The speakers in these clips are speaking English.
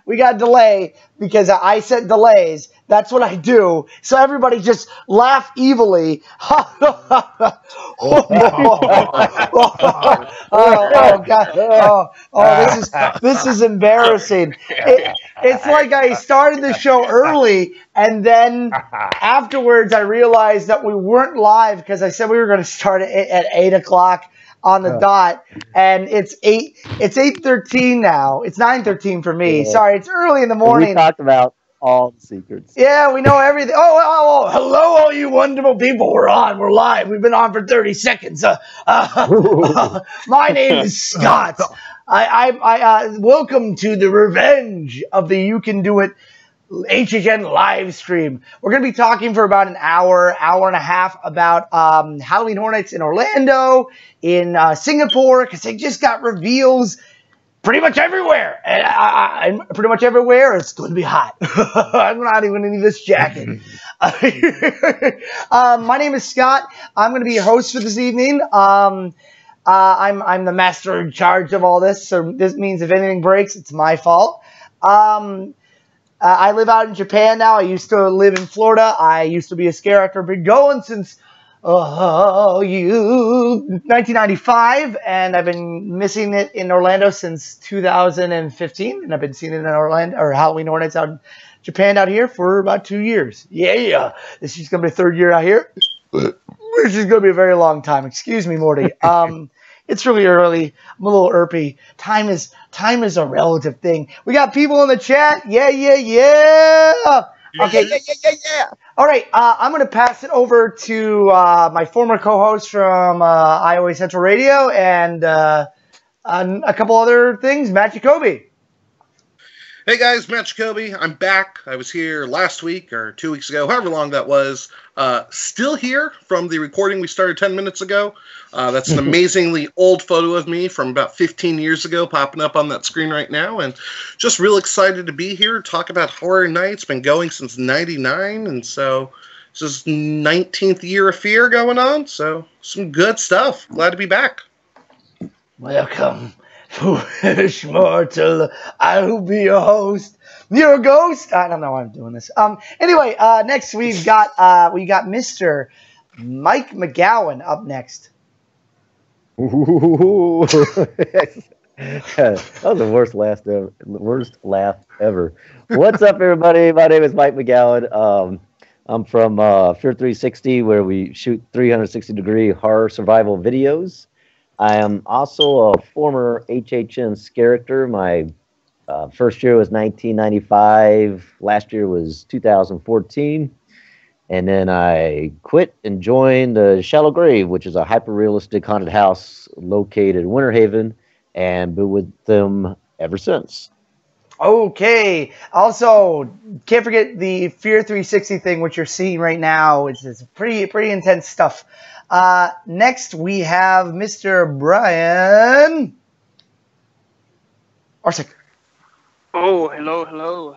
we got a delay because I set delays. That's what I do. So everybody just laugh evilly. Oh, God. This is embarrassing. It's like I started the show early, and then afterwards I realized that we weren't live because I said we were going to start at 8 o'clock on the dot, and it's 8:13 now. It's 9:13 for me. Yeah. Sorry, it's early in the morning. We talked about all the secrets. Yeah, we know everything. Oh, hello, all you wonderful people. We're on. We're live. We've been on for 30 seconds. My name is Scott. I welcome to the revenge of the Yukendoit HHN live stream. We're going to be talking for about an hour and a half about Halloween Horror Nights in Orlando, in Singapore, because they just got reveals pretty much everywhere. And I'm pretty much everywhere. It's going to be hot. I'm not even going to need this jacket. My name is Scott. I'm going to be your host for this evening. I'm the master in charge of all this, so this means if anything breaks, it's my fault. I live out in Japan now. I used to live in Florida. I used to be a scare actor. I've been going since 1995, and I've been missing it in Orlando since 2015, and I've been seeing it in Orlando, or Halloween Horror Nights out in Japan out here for about 2 years. Yeah. This is going to be the third year out here. This is going to be a very long time. Excuse me, Morty. It's really early. I'm a little irpy. Time is a relative thing. We got people in the chat. Yeah. Okay. Yeah. All right. I'm going to pass it over to my former co-host from Iowa Central Radio and a couple other things. Matt Jacoby. Hey guys, Matt Jacoby. I'm back. I was here last week or 2 weeks ago, however long that was. Still here from the recording we started 10 minutes ago. That's an amazingly old photo of me from about 15 years ago popping up on that screen right now. And just real excited to be here, talk about Horror Nights. Been going since 99, and so this is 19th year of Fear going on. So some good stuff. Glad to be back. Welcome. Foolish mortal, I'll be your host. You're a ghost. I don't know why I'm doing this. Anyway, next we got Mr. Mike McGowan up next. Ooh. That was the worst laugh ever. What's up, everybody? My name is Mike McGowan. I'm from Fear 360, where we shoot 360-degree horror survival videos. I am also a former HHN character. My first year was 1995. Last year was 2014. And then I quit and joined the Shallow Grave, which is a hyper-realistic haunted house located in Winter Haven, and been with them ever since. Okay. Also, can't forget the Fear 360 thing, which you're seeing right now. It's pretty intense stuff. Next, we have Mr. Brian Arsick. Oh, hello.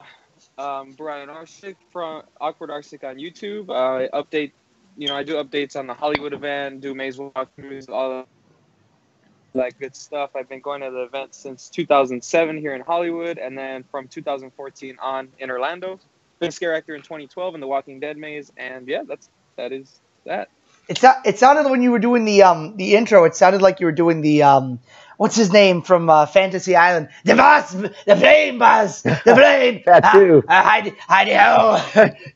Brian Arsick from Awkward Arsick on YouTube. I do updates on the Hollywood event, do maze walkthroughs, all that good stuff. I've been going to the event since 2007 here in Hollywood, and then from 2014 on in Orlando. Been a scare actor in 2012 in the Walking Dead maze, and yeah, that is that. It sounded when you were doing the intro. It sounded like you were doing the what's his name from Fantasy Island? The boss, the flame boss, the flame. That too. Heidi ho.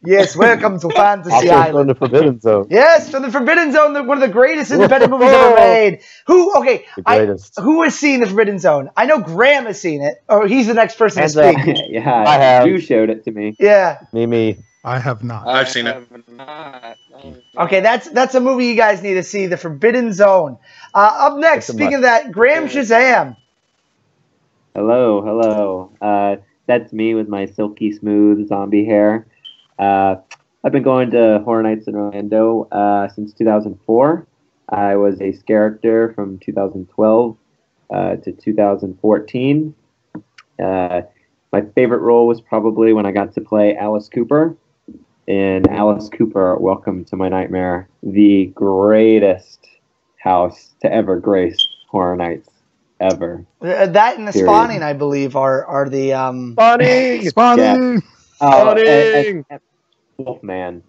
Yes, welcome to Fantasy Also Island. from the Forbidden Zone. Yes, from the Forbidden Zone, one of the greatest independent movies ever made. Who has seen the Forbidden Zone? I know Graham has seen it. Oh, he's the next person to speak. Yeah, I have. You showed it to me. Yeah. Me. I have not. I've seen it. Okay, that's a movie you guys need to see, The Forbidden Zone. Up next, speaking of that, Graham Shazam. Hello. That's me with my silky smooth zombie hair. I've been going to Horror Nights in Orlando since 2004. I was a character from 2012 to 2014. My favorite role was probably when I got to play Alice Cooper in Alice Cooper, Welcome to My Nightmare, the greatest house to ever grace Horror Nights. ever. That and the Period. spawning, I believe, are the Spawning! Spawning! Oh, Spawning! and Wolfman.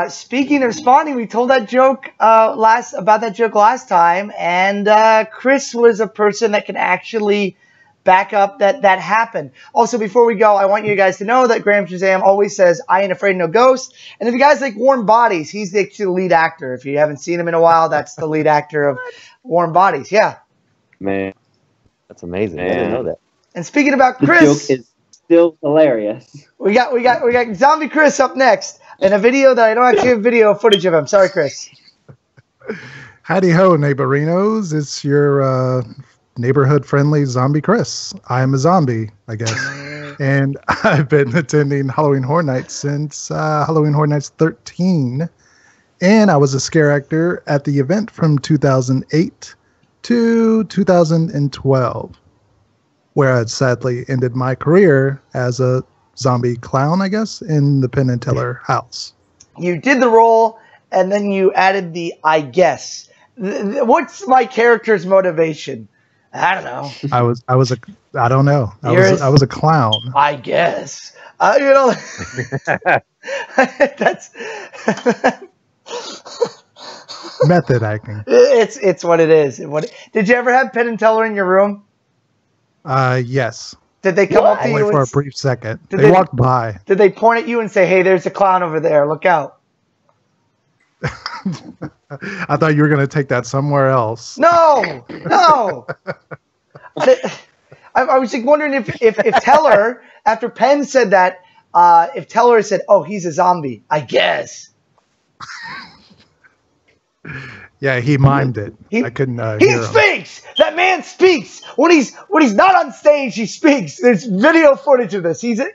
Speaking of spawning, we told that joke about that joke last time, and Chris was a person that can actually back up that happened. Also, before we go, I want you guys to know that Graham Shazam always says, "I ain't afraid of no ghost." And if you guys like Warm Bodies, he's the lead actor. If you haven't seen him in a while, that's the lead actor of Warm Bodies. Yeah. Man, That's amazing. I didn't know that. And speaking about the Chris, joke is still hilarious. we got Zombie Chris up next. In a video that I don't actually have video footage of him. Sorry, Chris. Howdy ho, neighborinos. It's your neighborhood-friendly Zombie Chris. I am a zombie, I guess. And I've been attending Halloween Horror Nights since Halloween Horror Nights 13. And I was a scare actor at the event from 2008 to 2012, where I sadly ended my career as a zombie clown, I guess, in the Penn and Teller house. You did the role, and then you added the "I guess." What's my character's motivation? I don't know. I don't know. I was a clown. I guess. You know, that's Method acting. it's what it is. Did you ever have Penn and Teller in your room? Yes. Did they come up to Only you for a and, brief second. Did They walked by. Did they point at you and say, "Hey, there's a clown over there. Look out"? I thought you were going to take that somewhere else. No. I was like wondering if Teller, after Penn said that, if Teller said, "Oh, he's a zombie," I guess. Yeah, he mimed it. I couldn't He hear him. speaks. That man speaks. When he's not on stage, he speaks. There's video footage of this. He's got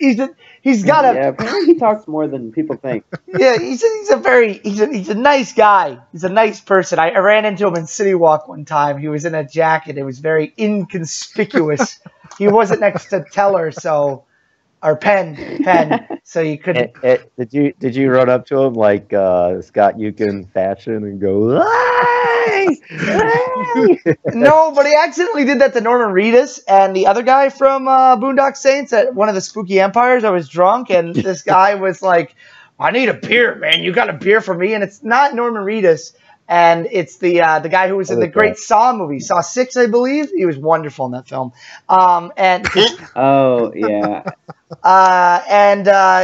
a Yeah, apparently he talks more than people think. yeah. He's a nice guy. He's a nice person. I ran into him in City Walk one time. He was in a jacket. It was very inconspicuous. He wasn't next to Teller, or Penn, so you couldn't. Did you run up to him like Scott Yuken fashion and go, "Hey! Hey!" No, but he accidentally did that to Norman Reedus and the other guy from Boondock Saints at one of the Spooky Empires. I was drunk, and this guy was like, "I need a beer, man. You got a beer for me?" And it's not Norman Reedus, and it's the guy who was in the great Saw movie, Saw 6, I believe. He was wonderful in that film. And Oh, yeah.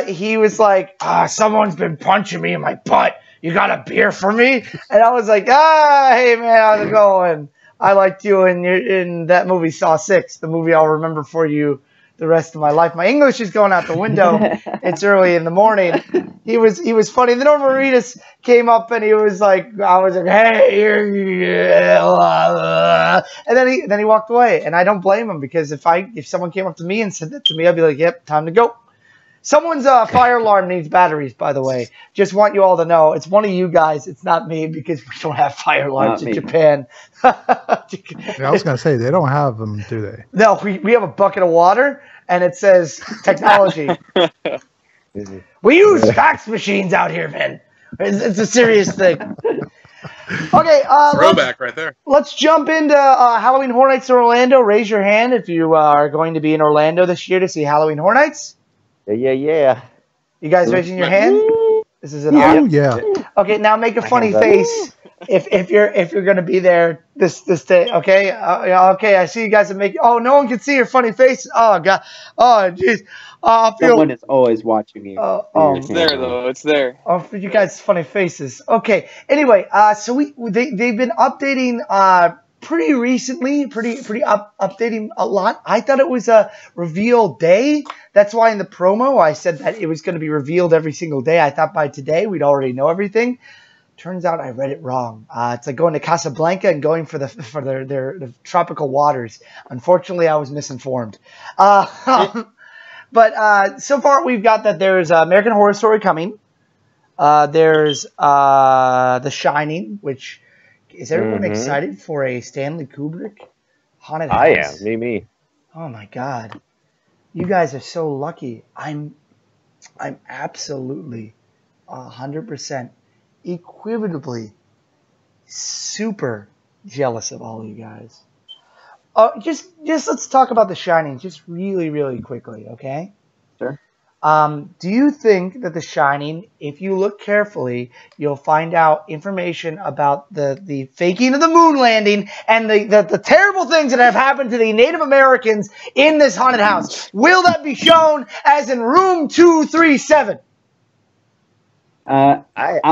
he was like, "Someone's been punching me in my butt. You got a beer for me?" And I was like, "Hey man, how's it going? I liked you in that movie Saw 6, the movie I'll remember for you the rest of my life." My English is going out the window. It's early in the morning. He was funny. Then Norman Reedus came up and he was like, I was like, "Hey," and then he walked away. And I don't blame him, because if someone came up to me and said that to me, I'd be like, "Yep, time to go." Someone's fire alarm needs batteries, by the way. Just want you all to know. It's one of you guys. It's not me, because we don't have fire alarms in Japan. Yeah, I was going to say, they don't have them, do they? No, we have a bucket of water, and it says technology. We use fax machines out here, man. It's a serious thing. Okay, Throwback right there. let's jump into Halloween Horror Nights in Orlando. Raise your hand if you are going to be in Orlando this year to see Halloween Horror Nights. Yeah. You guys raising your hand? This is an Oh, yeah. Okay, now make a funny face if you're gonna be there this day. Okay, okay. I see you guys are making. Oh, no one can see your funny face. Oh God. Oh jeez. I feel. Someone is always watching you. It's there though. It's there. Oh, for you guys' funny faces. Okay. Anyway, so they've been updating pretty recently, updating a lot. I thought it was a reveal day. That's why in the promo I said that it was going to be revealed every single day. I thought by today we'd already know everything. Turns out I read it wrong. It's like going to Casablanca and going for their tropical waters. Unfortunately, I was misinformed. But so far we've got that there's American Horror Story coming. There's The Shining, which is everyone excited for a Stanley Kubrick haunted house? I am. Me. Oh my God. You guys are so lucky. I'm absolutely 100% equitably super jealous of all you guys. Just let's talk about The Shining, just really, really quickly, okay? Sure. Do you think that The Shining, if you look carefully, you'll find out information about the faking of the moon landing and the terrible things that have happened to the Native Americans in this haunted house? Will that be shown as in room 237? I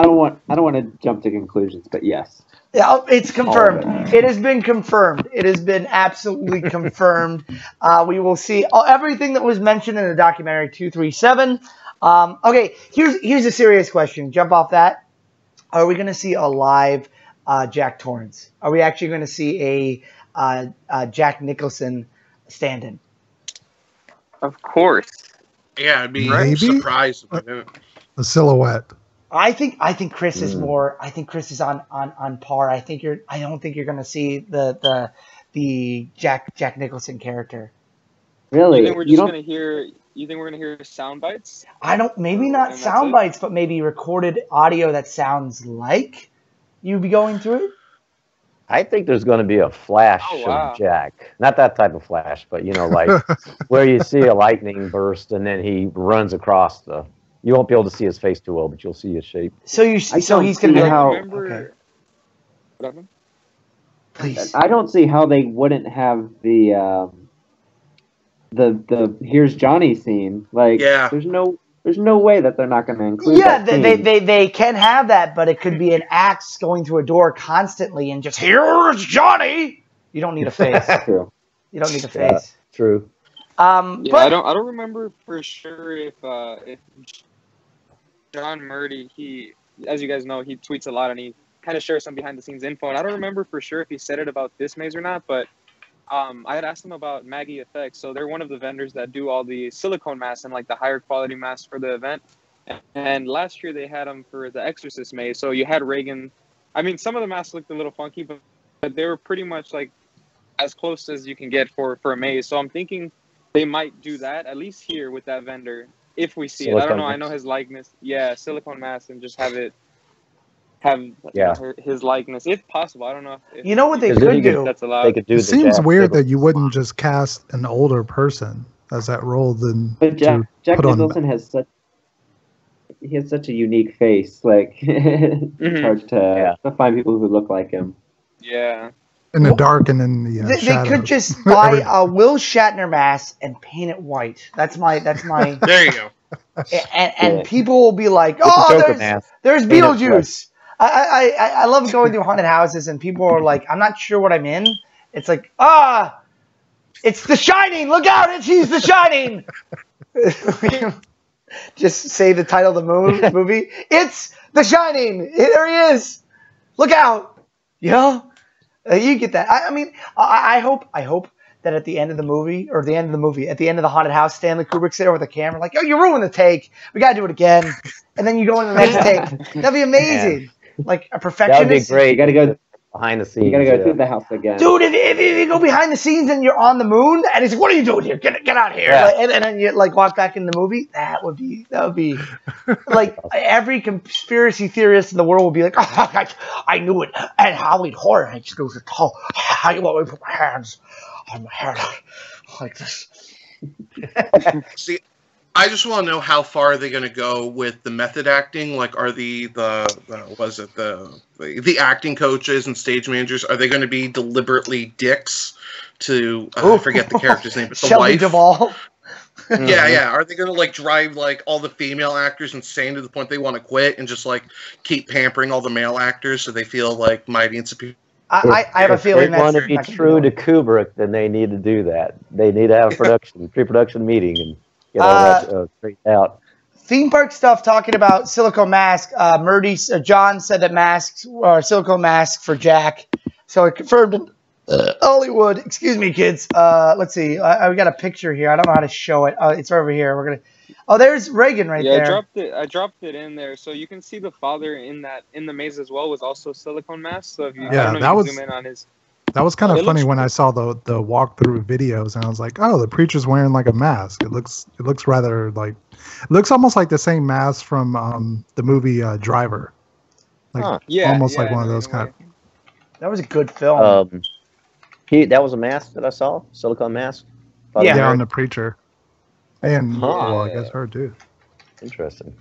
don't want to jump to conclusions, but yes. Yeah, it's confirmed. It has been confirmed. It has been absolutely confirmed. We will see everything that was mentioned in the documentary 237. Okay, here's a serious question. Jump off that. Are we going to see a live Jack Torrance? Are we actually going to see a Jack Nicholson stand-in? Of course. Yeah, I'd be Maybe? surprised if I didn't. A silhouette. I think Chris is more. I think Chris is on par. I don't think you're going to see the Jack Nicholson character. Really? You think we're just going to hear? You think we're going to hear sound bites? I don't. Maybe not sound bites, but maybe recorded audio that sounds like you be going through it. I think there's going to be a flash of Jack. Not that type of flash, but like where you see a lightning burst and then he runs across the. You won't be able to see his face too well, but you'll see his shape. So he's going to be okay. Please. I don't see how they wouldn't have the here's Johnny scene. Like, there's no way that they're not going to include. Yeah, that they can have that, but it could be an axe going through a door constantly and just here's Johnny. You don't need a face. True. You don't need a face. True. But I don't remember for sure if John Murdy, he, as you guys know, he tweets a lot and he kind of shares some behind the scenes info. And I don't remember for sure if he said it about this maze or not, but I had asked him about Maggie Effects. So they're one of the vendors that do all the silicone masks and like the higher quality masks for the event. And last year they had them for the Exorcist maze. So you had Reagan. I mean, some of the masks looked a little funky, but they were pretty much like as close as you can get for a maze. So I'm thinking they might do that, at least here with that vendor. If we see it, I don't know. I know his likeness. Yeah, silicone mask and just have his likeness, if possible. I don't know. If, you know what they could do? That's allowed. They could do It seems weird that you wouldn't just cast an older person as that role than. But Jack Nicholson has such a unique face. Like it's hard to find people who look like him. Yeah. In the dark and in the they could just buy a Will Shatner mask and paint it white. That's my. There you go. And people will be like, "Oh, there's Beetlejuice." I love going through haunted houses and people are like, "I'm not sure what I'm in." It's like, it's The Shining. Look out! He's The Shining. Just say the title of the movie. It's The Shining. There he is. Look out! You get that. I mean, I hope that at the end of the movie, at the end of the haunted house, Stanley Kubrick's there with a camera, like, "Oh, you ruined the take. We gotta do it again." And then you go into the next take. That'd be amazing. Like a perfectionist. That'd be great. You gotta go behind the scenes. You gotta go through the house again, dude. If you go behind the scenes and you're on the moon, and he's like, "What are you doing here? Get out of here!" Yeah. And then you like walk back in the movie. That would be like every conspiracy theorist in the world would be like, "Oh, I knew it." And Halloween Horror Nights knows it. Oh, I want to put my hands on my head like this. See, I just want to know how far are they going to go with the method acting? Like, are the acting coaches and stage managers, are they going to be deliberately dicks to I forget the character's name, but the Shelley wife? Duvall. Yeah. Are they going to like drive like all the female actors insane to the point they want to quit and just like keep pampering all the male actors so they feel like mighty and superior? I have a feeling they want to be true to Kubrick, then they need to do that. They need to have a pre-production meeting and get all that straightened out. Theme park stuff talking about silicone mask. John said that masks are silicone masks for Jack. So it confirmed in Hollywood. Excuse me, kids. Let's see. We got a picture here. I don't know how to show it. It's over here. We're gonna. Oh, there's Reagan right there. I dropped it in there, so you can see the father in the maze as well was also silicone mask. So if you zoom in on his. That was kind of funny when I saw the walkthrough videos, and I was like, "Oh, the preacher's wearing like a mask. It looks rather like, it looks almost like the same mask from the movie Driver, like almost like one of those kind of." That was a good film. That was a mask that I saw, silicone mask. Father Yeah. Yeah, Mary? on the preacher. And, Huh. well, I guess her too. Interesting.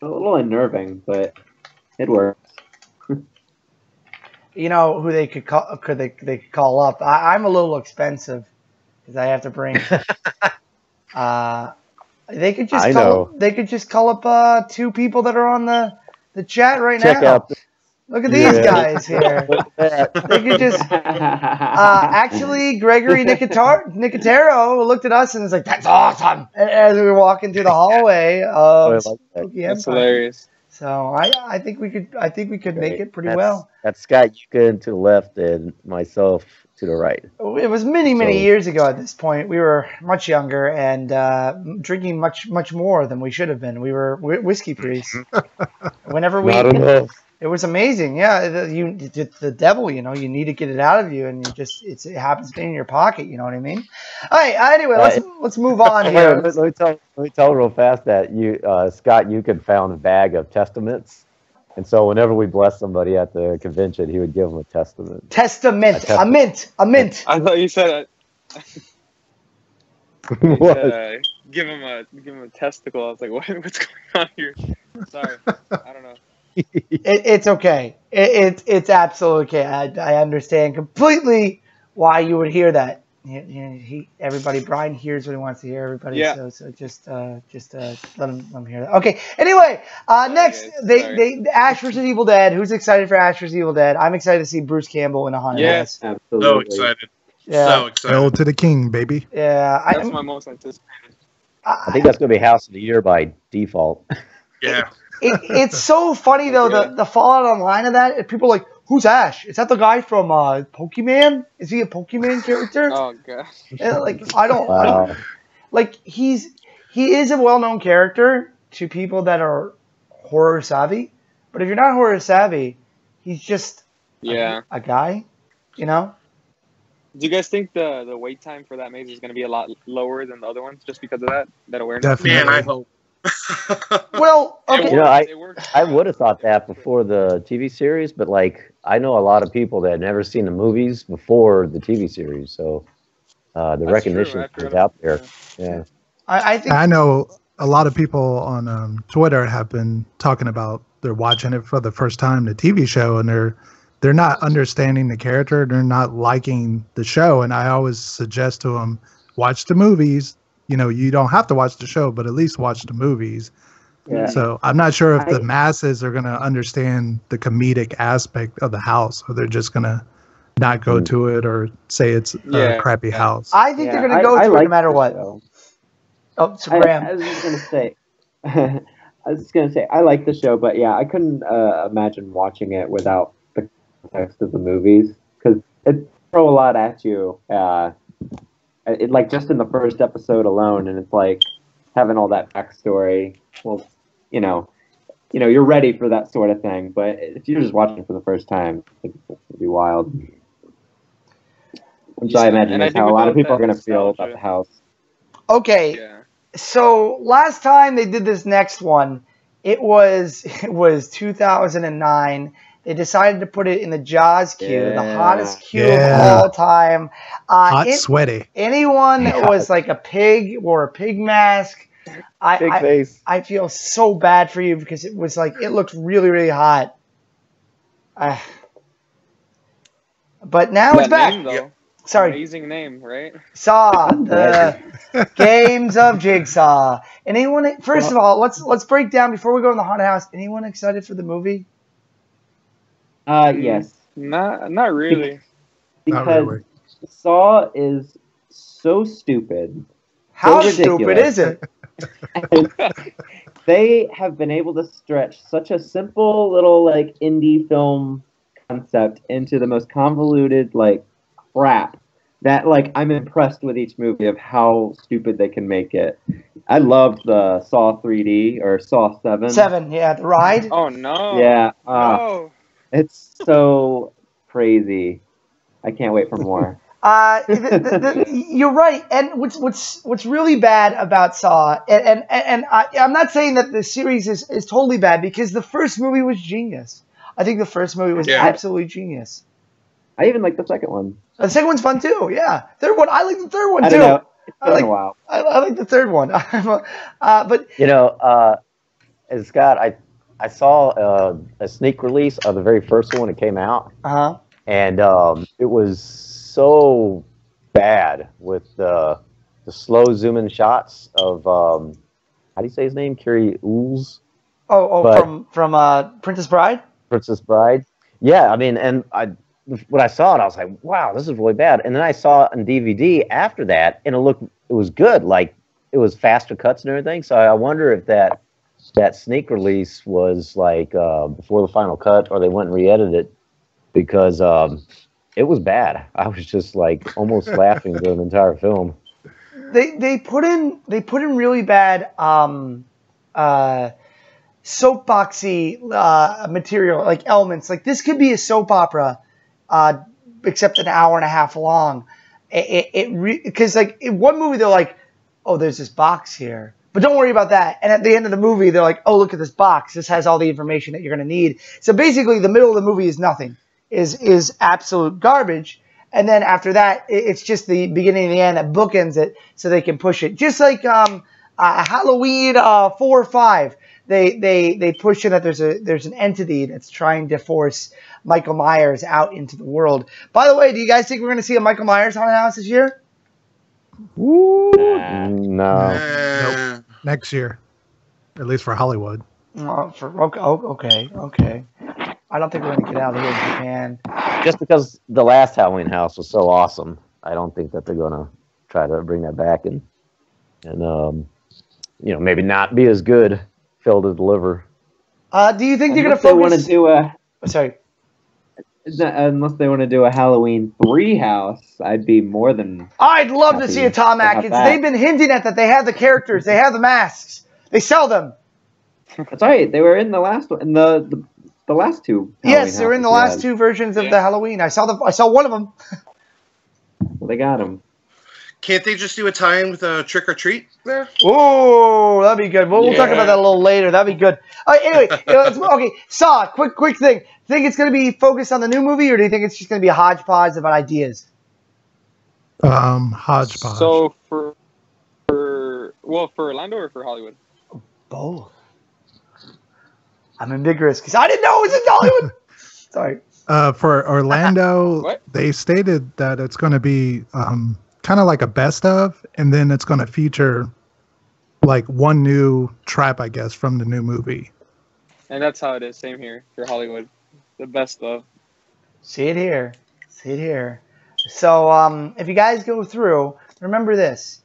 A little unnerving, but it works. You know who they could call? They could call up? I'm a little expensive because I have to bring. They could just I call. know. They could just call up 2 people that are on the chat right Check now. out. Look at these Yeah. guys here. They could just. Actually, Gregory Nicotero looked at us and was like, "That's awesome!" As we were walking through the hallway I of like that. Spooky That's Empire. hilarious. So I think we could make it pretty That's, well. That's Scott Yuken to the left and myself to the right. It was many So- years ago at this point. We were much younger and drinking much more than we should have been. We were whiskey priests. Whenever we, Not enough. it was amazing. Yeah, the devil, you know, you need to get it out of you, and it happens to be in your pocket. You know what I mean? All right. Anyway, let's move on here. Let me tell real fast that Scott Yuken found a bag of testaments, and so whenever we bless somebody at the convention, he would give them a testament. Testament, a mint. I thought you said What? give him a testicle. I was like, what's going on here? Sorry, I don't know. It's okay. It's absolutely okay. I understand completely why you would hear that. Everybody, Brian hears what he wants to hear. Everybody, Yeah. so just let him hear that. Okay. Anyway, next guys. Ash vs Evil Dead. Who's excited for Ash vs Evil Dead? I'm excited to see Bruce Campbell in a haunted Yes. house. Absolutely. So excited. Yeah. So excited. Hail to the king, baby. Yeah, That's my most anticipated. I think that's going to be House of the Year by default. Yeah. It's so funny though the fallout online of that. People are like, who's Ash? Is that the guy from Pokemon? Is he a Pokemon character? Oh gosh. And, like I don't Wow. like he is a well-known character to people that are horror savvy, but if you're not horror savvy, he's just Yeah. a guy, you know. Do you guys think the wait time for that maze is going to be a lot lower than the other ones just because of that awareness? Definitely. Man, I hope. Well, It okay, You know, works, it works. I would have thought that before the TV series, but like I know a lot of people that had never seen the movies before the TV series, so the That's recognition true. I forgot is out there. about that. Yeah. I think I know a lot of people on Twitter have been talking about they're watching it for the first time, the TV show, and they're not understanding the character. They're not liking the show. And I always suggest to them, watch the movies. You know, you don't have to watch the show, but at least watch the movies. Yeah. So I'm not sure if the masses are going to understand the comedic aspect of the house, or they're just going to not go to it or say it's Yeah. a crappy house. I think Yeah, they're gonna go to it like no matter the what. show. Oh, so I Graham. was just gonna say, I like the show, but yeah, I couldn't imagine watching it without the context of the movies because it throw a lot at you. It like just in the first episode alone, and it's like having all that backstory. Well, you know, you're ready for that sort of thing, but if you're just watching it for the first time, it's gonna be wild. Which I imagine And I is think how a lot of without people are that going to feel about nostalgia- the house. Okay, Yeah. so last time they did this next one, it was 2009. They decided to put it in the Jaws queue, the Yeah. hottest queue Yeah. of all time. Hot, sweaty. Anyone that was like a pig wore a pig mask. Big face. I feel so bad for you because it was like it looked really, really hot. But now it's That back. name, though. Yep. Sorry, Amazing name, right? Saw the games of Jigsaw. Anyone? First of all, let's break down before we go in the haunted house. Anyone excited for the movie? Yes. Not really. Not Because really. Saw is so stupid. How So stupid ridiculous. is it? They have been able to stretch such a simple little like indie film concept into the most convoluted like crap that like I'm impressed with each movie of how stupid they can make it. I loved the Saw 3D or Saw 7. 7, yeah, the ride. Oh no. Yeah. No. It's so crazy. I can't wait for more. You're right, and what's really bad about Saw, and I'm not saying that the series is totally bad because the first movie was genius. I think the first movie was Yeah. absolutely genius. I even like the second one. The second one's fun too. Yeah, third one. I like the third one I too. don't know. It's I been like. a while. I like the third one. But You know, and Scott, I saw a sneak release of the very first one that came out, and it was so bad with the slow zoom in shots of how do you say his name? Carrie Ools. From Princess Bride. Princess Bride. Yeah, I mean, and when I saw it, I was like, wow, this is really bad. And then I saw it on DVD after that, and it was good. Like, it was faster cuts and everything. So I wonder if that sneak release was like before the final cut, or they went and re-edited it, because it was bad. I was just like almost laughing during the entire film. They put in really bad soapboxy material, like elements. Like, this could be a soap opera, except an hour and a half long. Because like in one movie they're like, oh, there's this box here, but don't worry about that. And at the end of the movie they're like, oh, look at this box. This has all the information that you're going to need. So basically, the middle of the movie is nothing, is absolute garbage. And then after that, it's just the beginning and the end that bookends it, so they can push it. Just like Halloween 4 or 5. They push in that there's an entity that's trying to force Michael Myers out into the world. By the way, do you guys think we're going to see a Michael Myers haunted house this year? No. Nope. Next year, at least for Hollywood. Okay. I don't think we're going to get out of here in Japan. Just because the last Halloween house was so awesome, I don't think that they're going to try to bring that back and maybe not be as good. Fail to deliver. Do you think they're going to focus? Sorry. Unless they want to do a Halloween 3 house, I'd be more than. I'd love to see a Tom Atkins. They've been hinting at that. They have the characters. They have the masks. They sell them. That's right. They were in the last one. In the last two. Halloween yes, they're in the last two versions of the Halloween. I saw one of them. Well, they got them. Can't they just do a tie-in with a Trick or Treat there? Oh, that'd be good. We'll talk about that a little later. That'd be good. Anyway, okay. Saw, quick thing. Think it's going to be focused on the new movie, or do you think it's just going to be a hodgepodge of ideas? Hodgepodge. So for Orlando or for Hollywood? Both. I'm ambiguous because I didn't know it was in Hollywood. Sorry. For Orlando, they stated that it's going to be kind of like a best of, and then it's going to feature like one new trap, I guess, from the new movie. And that's how it is. Same here for Hollywood. The best of. See it here. So if you guys go through, remember this.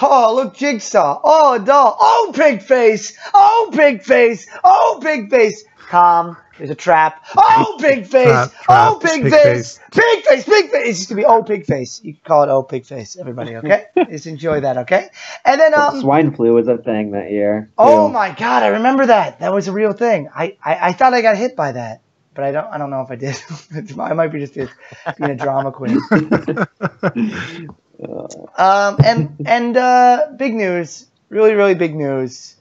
Oh, look, Jigsaw. Oh, doll. Oh, pig face. Oh, pig face. Oh, pig face. Calm. There's a trap. Oh, pig face. Oh, pig face. Pig face. Pig face. It's just going to be oh, pig face. You can call it oh, pig face, everybody, okay? Just enjoy that, okay? And then swine flu was a thing that year. Oh, my God. I remember that. That was a real thing. I thought I got hit by that, but I don't know if I did. I might be just being a drama queen. Big news, really big news.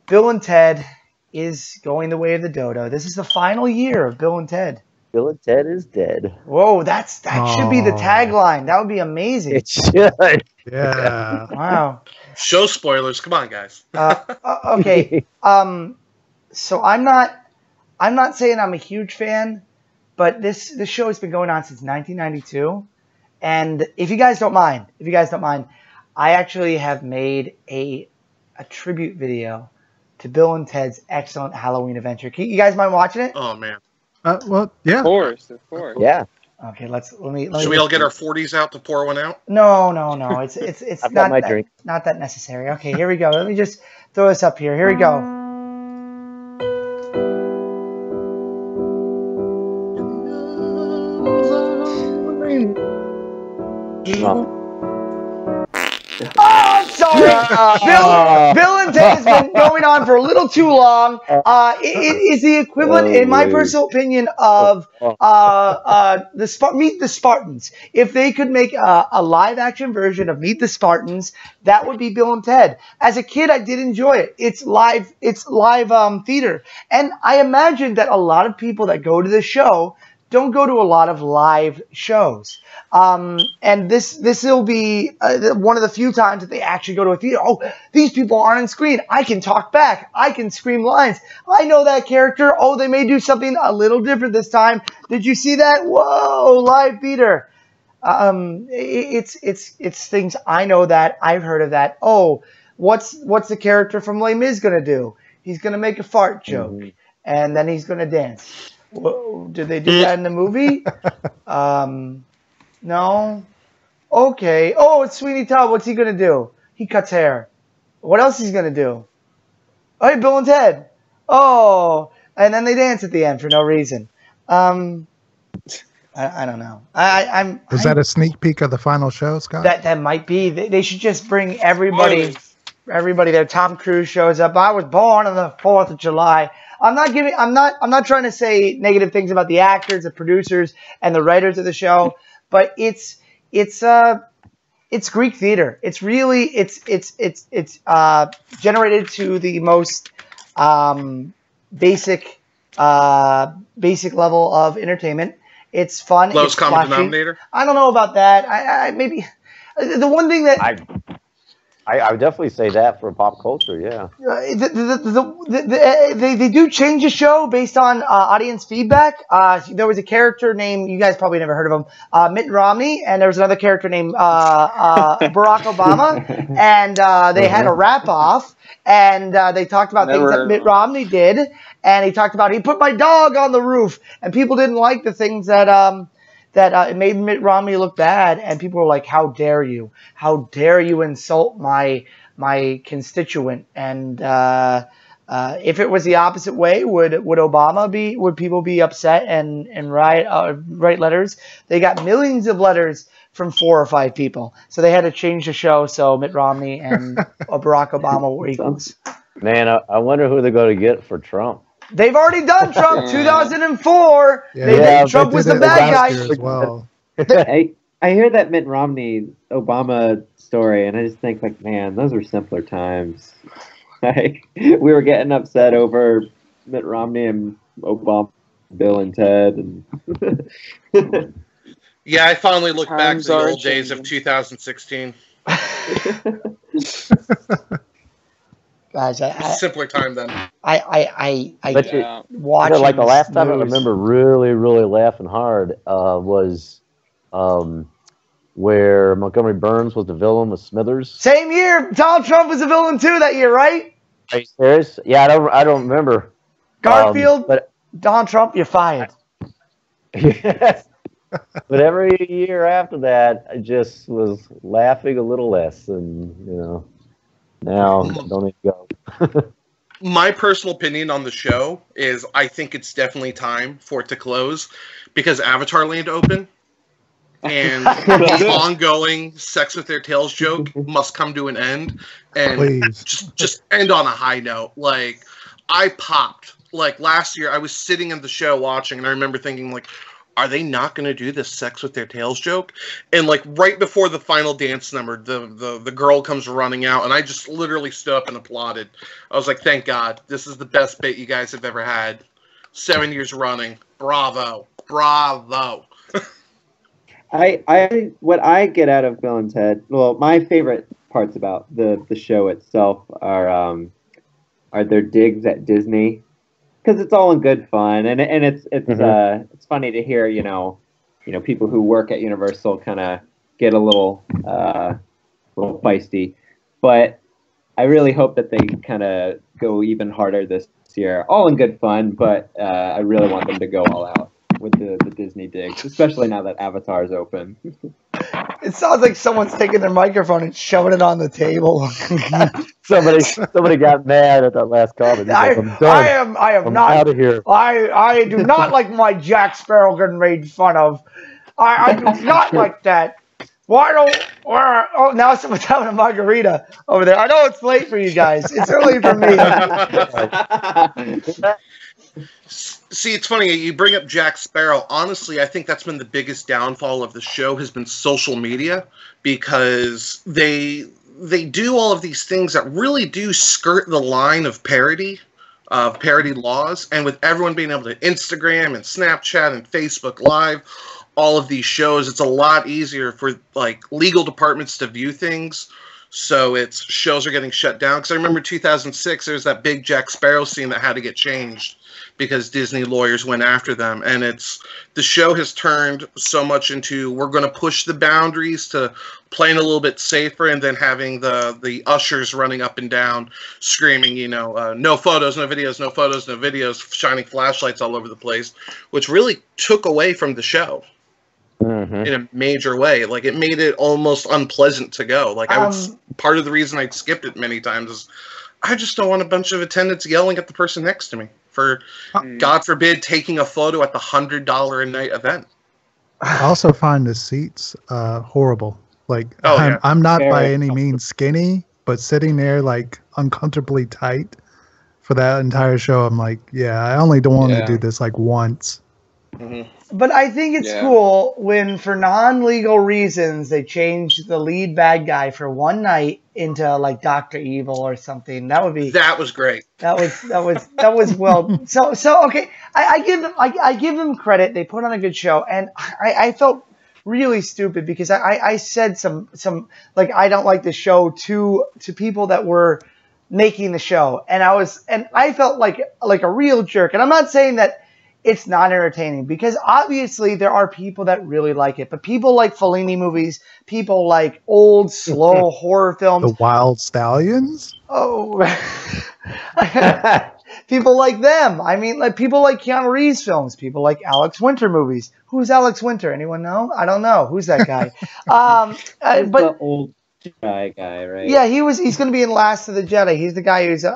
Bill and Ted is going the way of the dodo. This is the final year of Bill and Ted. Bill and Ted is dead. Whoa, that should be the tagline. That would be amazing. It should. Yeah. Wow. Show spoilers. Come on, guys. Okay. So I'm not saying I'm a huge fan, but this show has been going on since 1992. And if you guys don't mind, I actually have made a tribute video to Bill and Ted's excellent Halloween adventure. You guys mind watching it? Oh man. Well, yeah. Of course. Yeah. Okay, let me. Should we all get our 40s out to pour one out? No. It's I've got my drink. Not that necessary. Okay, here we go. Let me just throw this up here. Here we go. Oh, I'm sorry. Bill and Ted has been going on for a little too long. It is the equivalent, in my personal opinion, of Meet the Spartans. If they could make a live-action version of Meet the Spartans, that would be Bill and Ted. As a kid, I did enjoy it. It's live theater. And I imagine that a lot of people that go to the show don't go to a lot of live shows. And this will be one of the few times that they actually go to a theater. Oh, these people aren't on screen. I can talk back. I can scream lines. I know that character. Oh, they may do something a little different this time. Did you see that? Whoa, live theater. It's things I know that I've heard of that. Oh, what's the character from Les Mis gonna do? He's gonna make a fart joke, and then he's gonna dance. Whoa, did they do that in the movie? No. Okay. Oh, it's Sweeney Todd. What's he gonna do? He cuts hair. What else is he gonna do? Oh, hey, Bill and Ted. Oh, and then they dance at the end for no reason. I don't know. Was that a sneak peek of the final show, Scott? That might be. They should just bring everybody there. Tom Cruise shows up. I was born on the 4th of July. I'm not trying to say negative things about the actors, the producers, and the writers of the show, but it's Greek theater. It's really it's generated to the most basic level of entertainment. It's fun. Lowest common denominator? I don't know about that. I maybe the one thing that I would definitely say that for pop culture, yeah. They do change the show based on audience feedback. There was a character named, you guys probably never heard of him, Mitt Romney, and there was another character named Barack Obama, and they had a rap-off, and they talked about things that Mitt Romney did, and he talked about, he put my dog on the roof, and people didn't like the things that it made Mitt Romney look bad, and people were like, "How dare you? How dare you insult my constituent?" And if it was the opposite way, would people be upset and write letters? They got millions of letters from 4 or 5 people, so they had to change the show so Mitt Romney and Barack Obama were equals. Man, I wonder who they're going to get for Trump. They've already done Trump 2004. Trump was the bad guy. As well. I hear that Mitt Romney Obama story, and I just think, like, man, those were simpler times. Like, we were getting upset over Mitt Romney and Obama, Bill and Ted, and yeah, I finally look back to the old days of 2016. Guys, simpler time then. I watch. Like the last time I remember really laughing hard was where Montgomery Burns was the villain with Smithers. Same year, Donald Trump was a villain too that year, right? Are you serious? Yeah, I don't remember. Garfield, but Donald Trump, you're fired. Yes. But every year after that, I just was laughing a little less, and now don't even go. My personal opinion on the show is I think it's definitely time for it to close because Avatar Land opened, and the ongoing sex with their tails joke must come to an end, and just end on a high note. Like, I popped. Like, last year, I was sitting in the show watching, and I remember thinking, like, are they not going to do this sex with their tails joke? And, like, right before the final dance number, the girl comes running out, and I just literally stood up and applauded. I was like, thank God. This is the best bit you guys have ever had. 7 years running. Bravo. Bravo. What I get out of Bill and Ted, well, my favorite parts about the show itself are their digs at Disney. Because it's all in good fun, and it's funny to hear people who work at Universal kind of get a little feisty, but I really hope that they kind of go even harder this year. All in good fun, but I really want them to go all out with the Disney digs, especially now that Avatar's open. It sounds like someone's taking their microphone and shoving it on the table. somebody got mad at that last comment. I am not out of here. I do not like my Jack Sparrow getting made fun of. I do not like that. Now someone's having a margarita over there. I know it's late for you guys. It's early for me. See, it's funny, you bring up Jack Sparrow. Honestly, I think that's been the biggest downfall of the show has been social media, because they do all of these things that really do skirt the line of parody. of parody laws, and with everyone being able to Instagram and Snapchat and Facebook Live, all of these shows, it's a lot easier for like legal departments to view things. So shows are getting shut down. Because I remember 2006, there was that big Jack Sparrow scene that had to get changed because Disney lawyers went after them. And the show has turned so much into, we're going to push the boundaries to playing a little bit safer, and then having the ushers running up and down screaming, no photos, no videos, no photos, no videos, shining flashlights all over the place, which really took away from the show. In a major way. Like, it made it almost unpleasant to go. Like, part of the reason I'd skipped it many times is I just don't want a bunch of attendants yelling at the person next to me for, God forbid, taking a photo at the $100 a night event. I also find the seats horrible. Like, I'm not by any means skinny, but sitting there like uncomfortably tight for that entire show, I'm like, I only don't want to do this like once. But I think it's cool when, for non-legal reasons, they change the lead bad guy for one night into like Dr. Evil or something. That was great. That was well. So okay. I give them credit. They put on a good show, and I felt really stupid because I said some like, I don't like the show to people that were making the show, and I felt like a real jerk. And I'm not saying that it's not entertaining, because obviously there are people that really like it. But people like Fellini movies, people like old, slow horror films. The Wild Stallions? Oh. People like them. I mean, like people like Keanu Reeves films. People like Alex Winter movies. Who's Alex Winter? Anyone know? I don't know. Who's that guy? But the old Jedi guy, right? Yeah, he's going to be in Last of the Jedi. He's the guy who's... you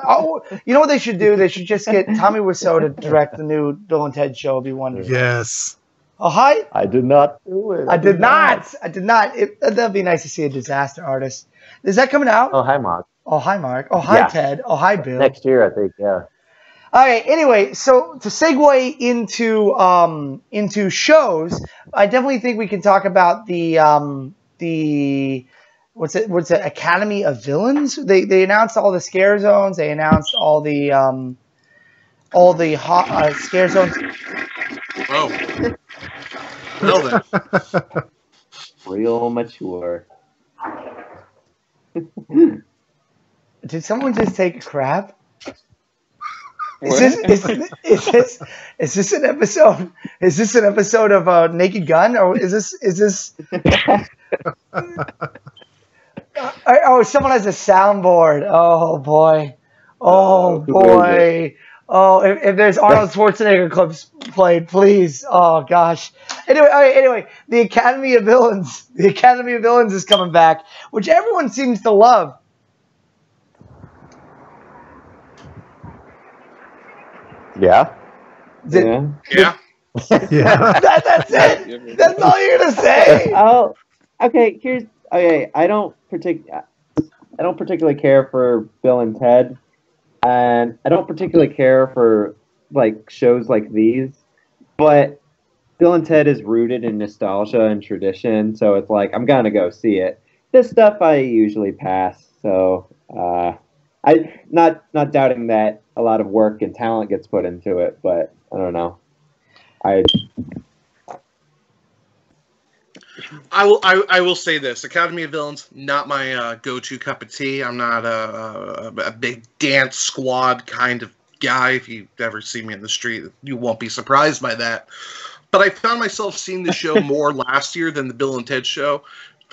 know what they should do? They should just get Tommy Wiseau to direct the new Bill and Ted show. It'd be wonderful. Yes. Oh, hi. I did not do it. I did not. That'd be nice to see a disaster artist. Is that coming out? Oh, hi, Mark. Oh, hi, Mark. Oh, hi, Ted. Oh, hi, Bill. Next year, I think, yeah. All right. Anyway, so to segue into shows, I definitely think we can talk about the what's it Academy of Villains. They announced all the scare zones. They announced all the hot scare zones. Oh. Well then. Real mature. Did someone just take a crap? Is this an episode? Is this an episode of Naked Gun, or is this? Oh, someone has a soundboard. Oh boy. Oh boy. Oh, if there's Arnold Schwarzenegger clips played, please. Oh gosh. Anyway, the Academy of Villains. The Academy of Villains is coming back, which everyone seems to love. Yeah. Yeah. Yeah. That's it. That's all you're gonna say. Oh, okay. I don't particularly care for Bill and Ted, and I don't particularly care for like shows like these. But Bill and Ted is rooted in nostalgia and tradition, so it's like I'm gonna go see it. This stuff I usually pass. So I not doubting that a lot of work and talent gets put into it, but I don't know. I will say this: Academy of Villains, not my go-to cup of tea. I'm not a big dance squad kind of guy. If you ever see me in the street, you won't be surprised by that. But I found myself seeing the show more last year than the Bill and Ted show.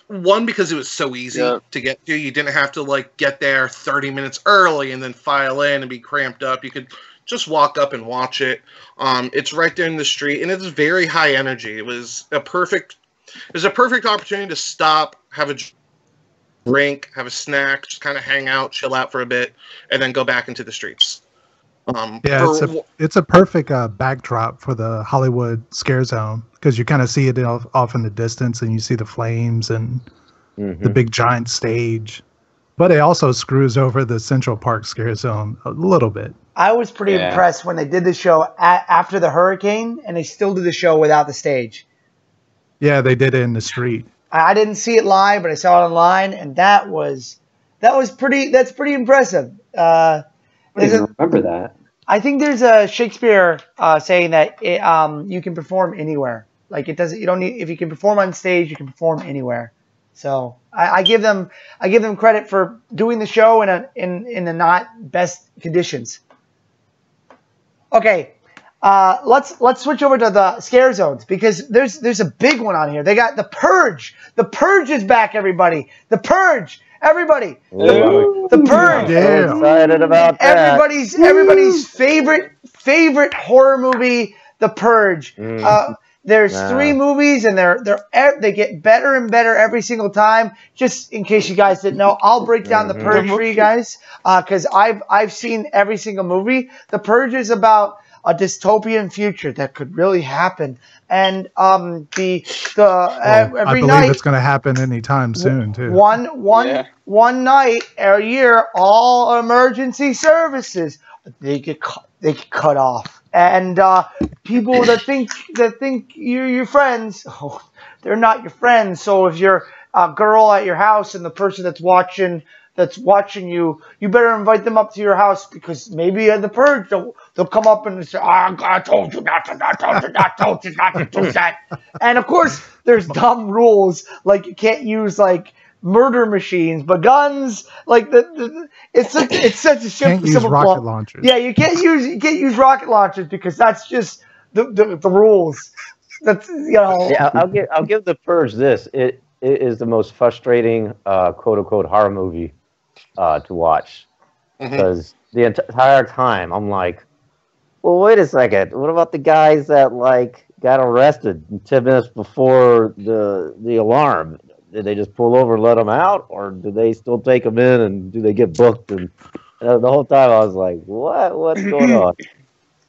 One, because it was so easy to get to. You didn't have to like get there 30 minutes early and then file in and be cramped up. You could just walk up and watch it. It's right there in the street, and it's very high energy. It was a perfect opportunity to stop, have a drink, have a snack, just kind of hang out, chill out for a bit, and then go back into the streets. It's a perfect backdrop for the Hollywood scare zone, because you kind of see it off in the distance, and you see the flames and the big giant stage. But it also screws over the Central Park scare zone a little bit. I was pretty impressed when they did the show after the hurricane, and they still did the show without the stage. Yeah, they did it in the street. I didn't see it live, but I saw it online, and that's pretty impressive. I didn't remember that. I think there's a Shakespeare saying that you can perform anywhere. Like it doesn't. You don't need if you can perform on stage, you can perform anywhere. So I give them credit for doing the show in the not best conditions. Okay, let's switch over to the scare zones because there's a big one on here. They got the Purge. The Purge is back, everybody. The Purge, everybody. The Purge. Yeah. I'm excited about that. Everybody's favorite horror movie, The Purge. There's 3 movies, and they get better and better every single time. Just in case you guys didn't know, I'll break down The Purge for you guys because I've seen every single movie. The Purge is about a dystopian future that could really happen, and every I believe night it's going to happen anytime soon too. One night a year, all emergency services they get cut off. And people that think you're your friends, they're not your friends. So if you're a girl at your house and the person that's watching you, you better invite them up to your house because maybe at the Purge they'll come up and say, I told you not to do that. And of course, there's dumb rules like you can't use like murder machines, but guns like it's such a simple. Can't use rocket launchers. Yeah, you can't use rocket launchers because that's just the rules. That's Yeah, I'll give The Purge this. It is the most frustrating quote unquote horror movie to watch because the entire time I'm like, well, wait a second. What about the guys that like got arrested 10 minutes before the alarm? Did they just pull over and let them out, or do they still take them in, and do they get booked? And the whole time I was like, what's going on?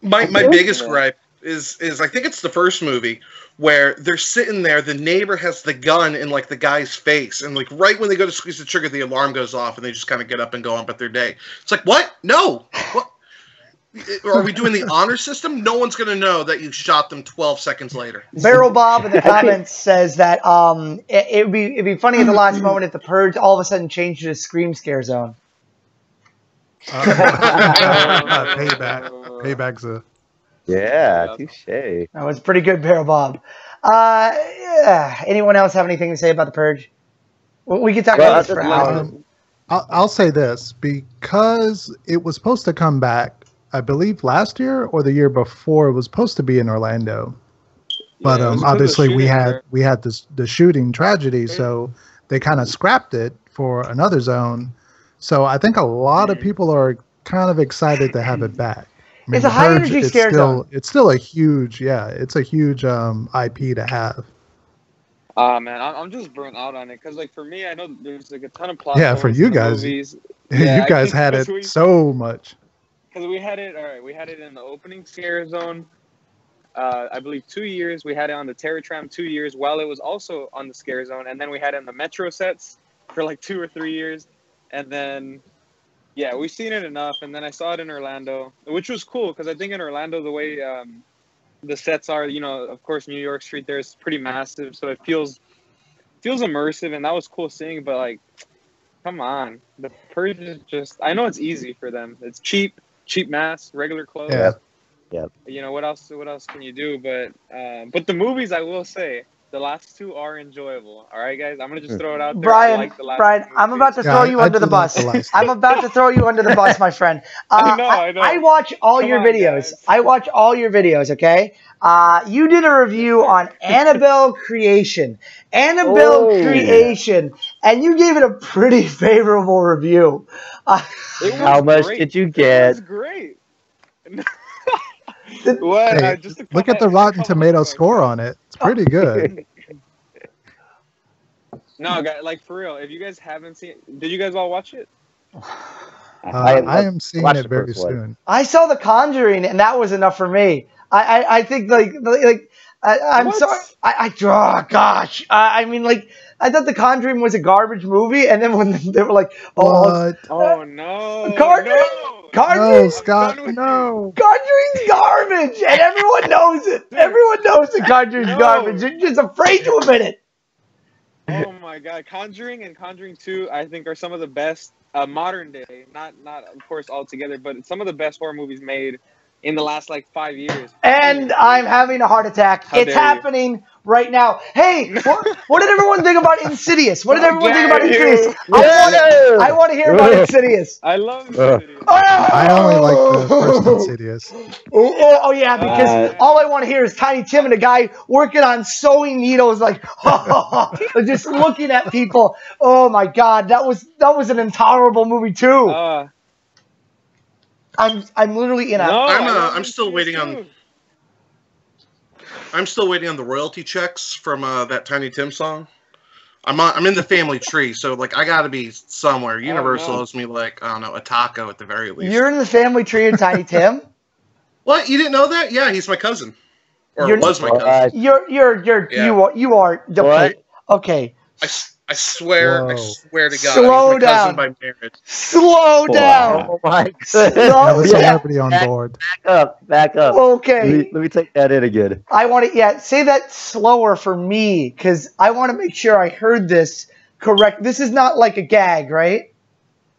My biggest gripe is I think it's the first movie where they're sitting there, the neighbor has the gun in like the guy's face, and like right when they go to squeeze the trigger, the alarm goes off, and they just kind of get up and go on about their day. It's like, what? No. What? Are we doing the honor system? No one's going to know that you shot them 12 seconds later. Barrel Bob in the comments says that it'd be funny at the last moment if the Purge all of a sudden changed to a scream scare zone. Payback's a... Yeah, touche. That was pretty good, Barrel Bob. Anyone else have anything to say about the Purge? We could talk about this for hours. I'll say this, because it was supposed to come back, I believe last year or the year before. It was supposed to be in Orlando, but obviously we had the shooting tragedy, so they kind of scrapped it for another zone. So I think a lot of people are kind of excited to have it back. I mean, it's a high energy scare zone. It's still a huge, it's a huge IP to have. Man, I'm just burnt out on it because, like, for me, I know there's like a ton of plot. Yeah, for you guys, movies. You guys had it so much. Because we had it, all right. We had it in the opening scare zone. I believe 2 years. We had it on the Terror Tram 2 years, while it was also on the scare zone, and then we had it in the Metro sets for like 2 or 3 years, and then yeah, we've seen it enough. And then I saw it in Orlando, which was cool because I think in Orlando the way the sets are, of course, New York Street there is pretty massive, so it feels immersive, and that was cool seeing. But like, come on, the Purge is just, I know it's easy for them. It's cheap masks, regular clothes. Yeah. What else can you do? But the movies, I will say, the last 2 are enjoyable. All right, guys, I'm gonna just throw it out there. Brian, I'm about to throw you under the bus. I'm about to throw you under the bus, my friend. I know. I watch all your videos. Guys. I watch all your videos. Okay. You did a review on Annabelle Creation. Creation, and you gave it a pretty favorable review. How much did you get? It was great. Hey, look at the Rotten Tomatoes score on it. It's pretty good. No, guys, like for real. If you guys haven't seen it, did you guys all watch it? I am seeing it very soon. I saw The Conjuring, and that was enough for me. I think I'm sorry. I mean, like, I thought The Conjuring was a garbage movie, and then when they were like, no, Conjuring, no, Scott, no, Conjuring's garbage, and everyone knows it. Everyone knows The Conjuring's garbage. They're just afraid to admit it. Oh my God, Conjuring and Conjuring 2, I think, are some of the best modern day, not of course all together, but some of the best horror movies made in the last like 5 years. And I'm having a heart attack. How It's dare you. happening right now. Hey, what did everyone think about Insidious? What did everyone think about Insidious? I want to hear about Insidious. I love Insidious. I only like the first Insidious. Oh yeah, because all I want to hear is Tiny Tim and a guy working on sewing needles, like just looking at people. Oh my God, that was an intolerable movie too. I'm literally in a. No, I'm still waiting on. I'm still waiting on the royalty checks from that Tiny Tim song. I'm in the family tree, so like I gotta be somewhere. Universal owes me like I don't know, a taco at the very least. You're in the family tree of Tiny Tim. What? You didn't know that? Yeah, he's my cousin, or was my cousin. What? You are. What? Okay. I swear Whoa. to God, Slow he's my cousin down. by marriage. Slow down. Oh my Slow goodness. Now the down. celebrity on board. Back up. Okay. Let me take that in again. I want to, say that slower for me, because I want to make sure I heard this correct. This is not like a gag, right?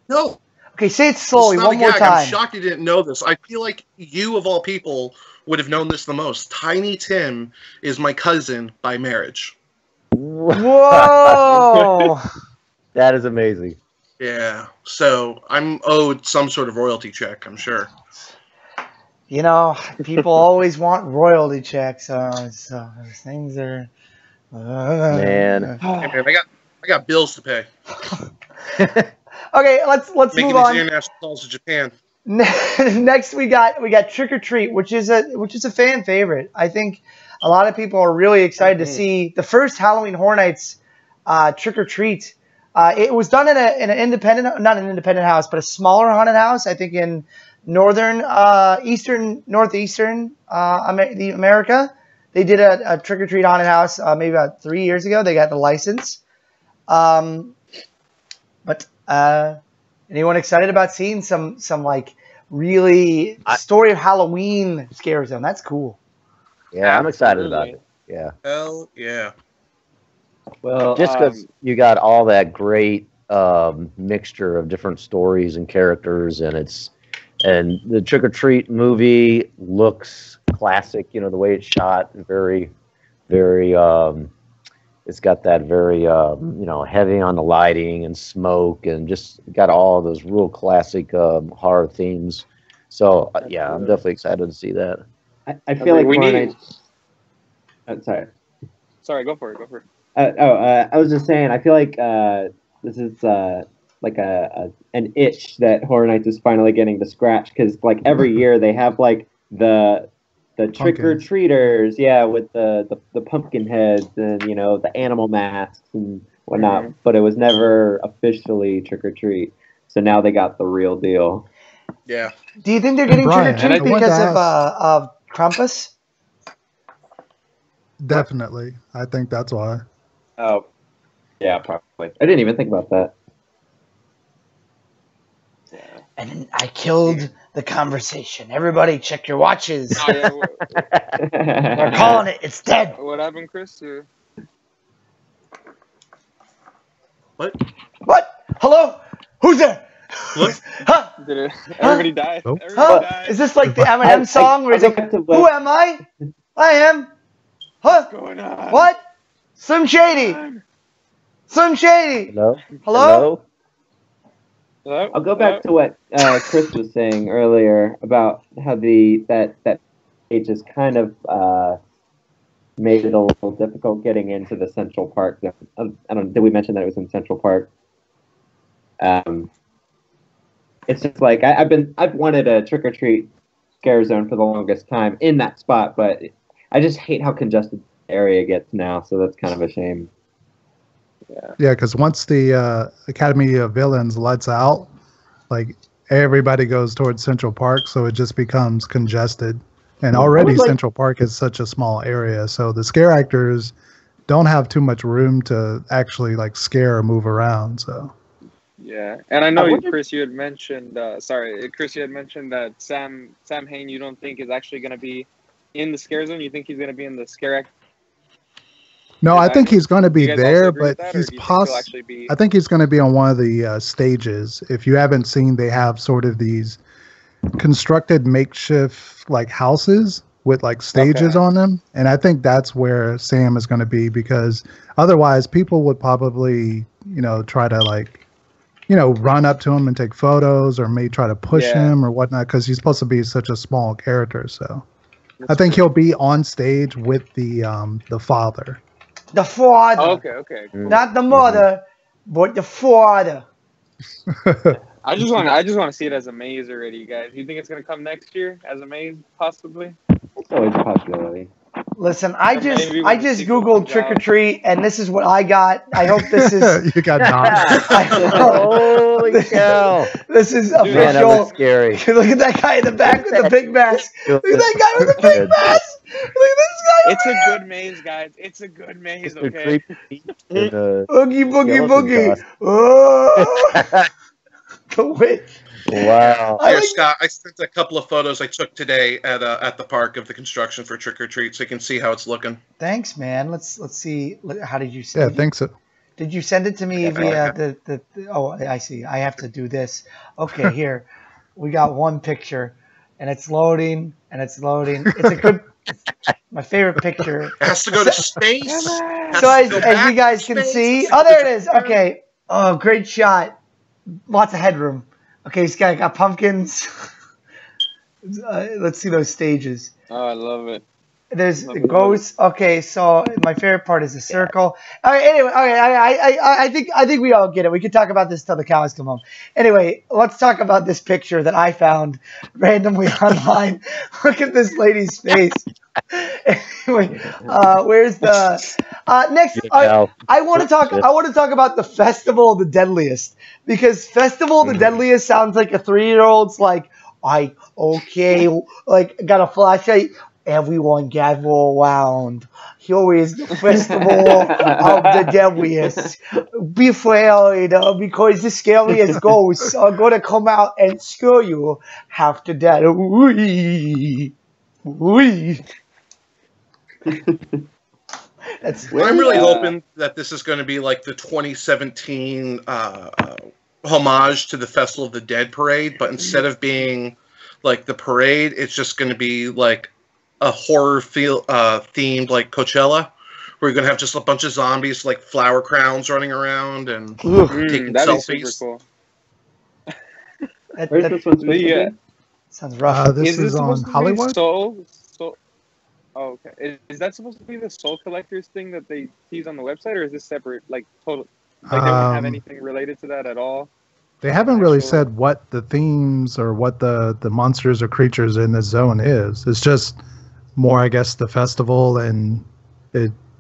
No. Okay, say it slowly It's not one a more gag. time. I'm shocked you didn't know this. I feel like you, of all people, would have known this the most. Tiny Tim is my cousin by marriage. Whoa! That is amazing. Yeah. So I'm owed some sort of royalty check, I'm sure. You know, people always want royalty checks. So those things are. Man. Hey, man, I got bills to pay. Okay, let's Making move these on. international calls to Japan. Next, we got Trick or Treat, which is a fan favorite. I think a lot of people are really excited to see the first Halloween Horror Nights Trick or Treat. It was done in an independent, not an independent house, but a smaller haunted house. I think in northeastern America. They did a Trick or Treat haunted house maybe about 3 years ago. They got the license. But anyone excited about seeing some like really story of Halloween scare zone? That's cool. Yeah, I'm excited about it. Yeah. Hell yeah. Well, Just because you got all that great mixture of different stories and characters, and the Trick or Treat movie looks classic. You know, the way it's shot, very, very. It's got that very, heavy on the lighting and smoke, and just got all those real classic horror themes. So yeah, I'm definitely excited to see that. I feel like we Horror need. Nights. Oh, sorry. Go for it. I was just saying. I feel like this is like an itch that Horror Nights is finally getting to scratch, because like every year they have like the trick or treaters, yeah, with the pumpkin heads and the animal masks and whatnot, but it was never officially trick or treat. So now they got the real deal. Yeah. Do you think they're getting Brian, Trick or Treat I wanted because to of Krampus? Definitely. I think that's why. Oh, yeah, probably. I didn't even think about that. Yeah. And I killed the conversation. Everybody, check your watches. Oh, yeah, They're calling it. It's dead. what happened, Chris? What? What? Hello? Who's there? What? Huh? Did everybody died? Nope. Everybody Huh? died. Is this like the Eminem song where he's like, "Who am I? I am." Huh? What's going on? What? Slim Shady. Slim Shady. Hello? Hello? Hello? I'll go back to what Chris was saying earlier about how that page has kind of made it a little difficult getting into the Central Park. I don't know, did we mention that it was in Central Park? It's just like I've wanted a trick or treat scare zone for the longest time in that spot, but I just hate how congested the area gets now. So that's kind of a shame. Yeah, because once the Academy of Villains lets out, like everybody goes towards Central Park, so it just becomes congested. And already Central Park is such a small area, so the scare actors don't have too much room to actually like scare or move around. So Yeah, and I know Chris, you had mentioned. Chris, you had mentioned that Sam Hain, you don't think is actually going to be in the scare zone. You think he's going to be in the scare act? No, I think he's going to be you guys there, also agree with but that, or he's do you think he'll possible. actually be? I think he's going to be on one of the stages. If you haven't seen, they have sort of these constructed makeshift like houses with like stages Okay. on them, and I think that's where Sam is going to be, because otherwise people would probably try to like run up to him and take photos, or may try to push Yeah. him or whatnot, because he's supposed to be such a small character. So That's I think true. he'll be on stage with the father. The father. Oh, okay. Not the mother, but the father. I just want to see it as a maze already, guys. You think it's gonna come next year as a maze, possibly? It's always a possibility. Listen, I Or just maybe when the Googled sequel comes trick or out. treat, and this is what I got. I hope this is. You got Don. Holy cow! This is Man, that official. was scary. Look at that guy in the back with the big mask. Look at that guy with the big mask. Look at this guy. It's over a here. good maze, guys. It's a good maze, Mr. okay? Creepy and, Boogie, boogie, skeleton boogie. costume. Oh, the witch. Wow. I Here, like- Scott, I sent a couple of photos I took today at the park of the construction for Trick or Treat, so you can see how it's looking. Thanks, man. Let's see. How did you Yeah, send? I think so. Did you send it to me via the? Oh, I see. I have to do this. Okay, here we got one picture, and it's loading, and it's loading. It's a good. My favorite picture. It has to go to space. Has So to go as back you guys to can space. see, oh, there it is. Okay. Oh, great shot. Lots of headroom. Okay, this guy got pumpkins. Let's see those stages. Oh, I love it. There's Love the it. ghosts. Okay, so my favorite part is the circle. All right, anyway, okay, I think we all get it. We can talk about this till the cows come home. Anyway, let's talk about this picture that I found randomly online. Look at this lady's face. Anyway, where's the next? I want to talk. I want to talk about the Festival of the Deadliest, because Festival of the Deadliest sounds like a 3-year-old's like, like got a flashlight. Everyone gather around. Here is the Festival of the Deadliest. Be afraid, because the scariest ghosts are going to come out and scare you half to death. Wee. That's I'm really hoping that this is going to be like the 2017 homage to the Festival of the Dead parade, but instead of being like the parade, it's just going to be like a horror themed like Coachella, where you're going to have just a bunch of zombies like flower crowns running around and taking That'd be selfies. super cool. Where's this one? Yeah. Sounds rough. This is on supposed to be Hollywood. Soul? Oh, okay. Is that supposed to be the Soul Collectors thing that they tease on the website, or is this separate? Like total? Like they won't have anything related to that at all? They haven't really said what the themes or what the monsters or creatures in this zone is. It's just more, I guess, the festival, and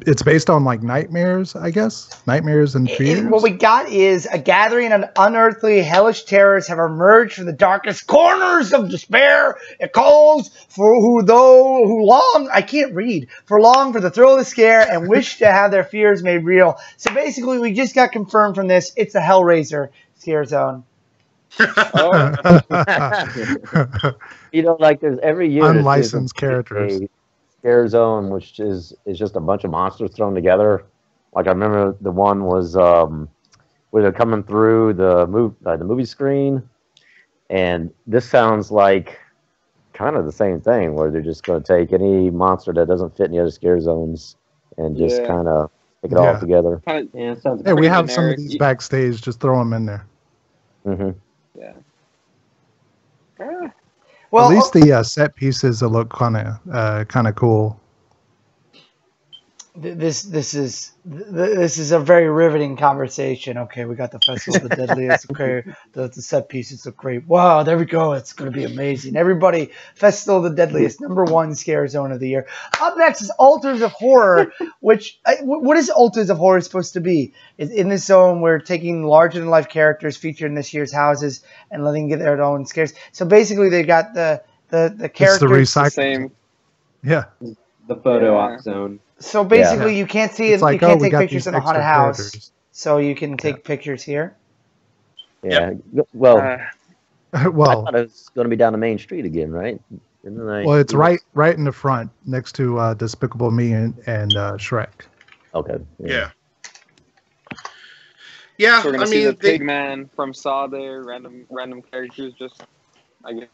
it's based on like nightmares, I guess. Nightmares and fears. What we got is a gathering of unearthly, hellish terrors have emerged from the darkest corners of despair. It calls for who long, I can't read, for the thrill of the scare and wish to have their fears made real. So basically, we just got confirmed from this. It's a Hellraiser scare zone. Like there's every year Unlicensed characters. A scare zone, which is just a bunch of monsters thrown together. Like I remember the one was where they're coming through the movie screen, and this sounds like kind of the same thing, where they're just going to take any monster that doesn't fit in the other scare zones and just kind of pick it all together. Yeah, it sounds Hey, we have generic. some of these backstage. Just throw them in there. Mm-hmm. Yeah. Well, at least the set pieces will look kind of cool. This is a very riveting conversation. Okay, we got the Festival of the Deadliest. Okay, the set pieces look great. Wow, there we go. It's going to be amazing. Everybody, Festival of the Deadliest, #1 scare zone of the year. Up next is Altars of Horror, which what is Altars of Horror supposed to be? In this zone, we're taking larger-than-life characters featured in this year's houses and letting them get their own scares. So basically, they got the characters. It's the recycle. Same. Yeah. the photo op zone. So basically, you can't see it. It's like, you can't we take got pictures these in a haunted extra house. characters. So you can take pictures here. Yeah. Well, I Well, thought it was going to be down the main street again, right? Didn't I? well, it's right in the front next to Despicable Me and Shrek. Okay. Yeah. Yeah, So we're gonna I see mean, the Pigman from Saw there, random characters, just I guess.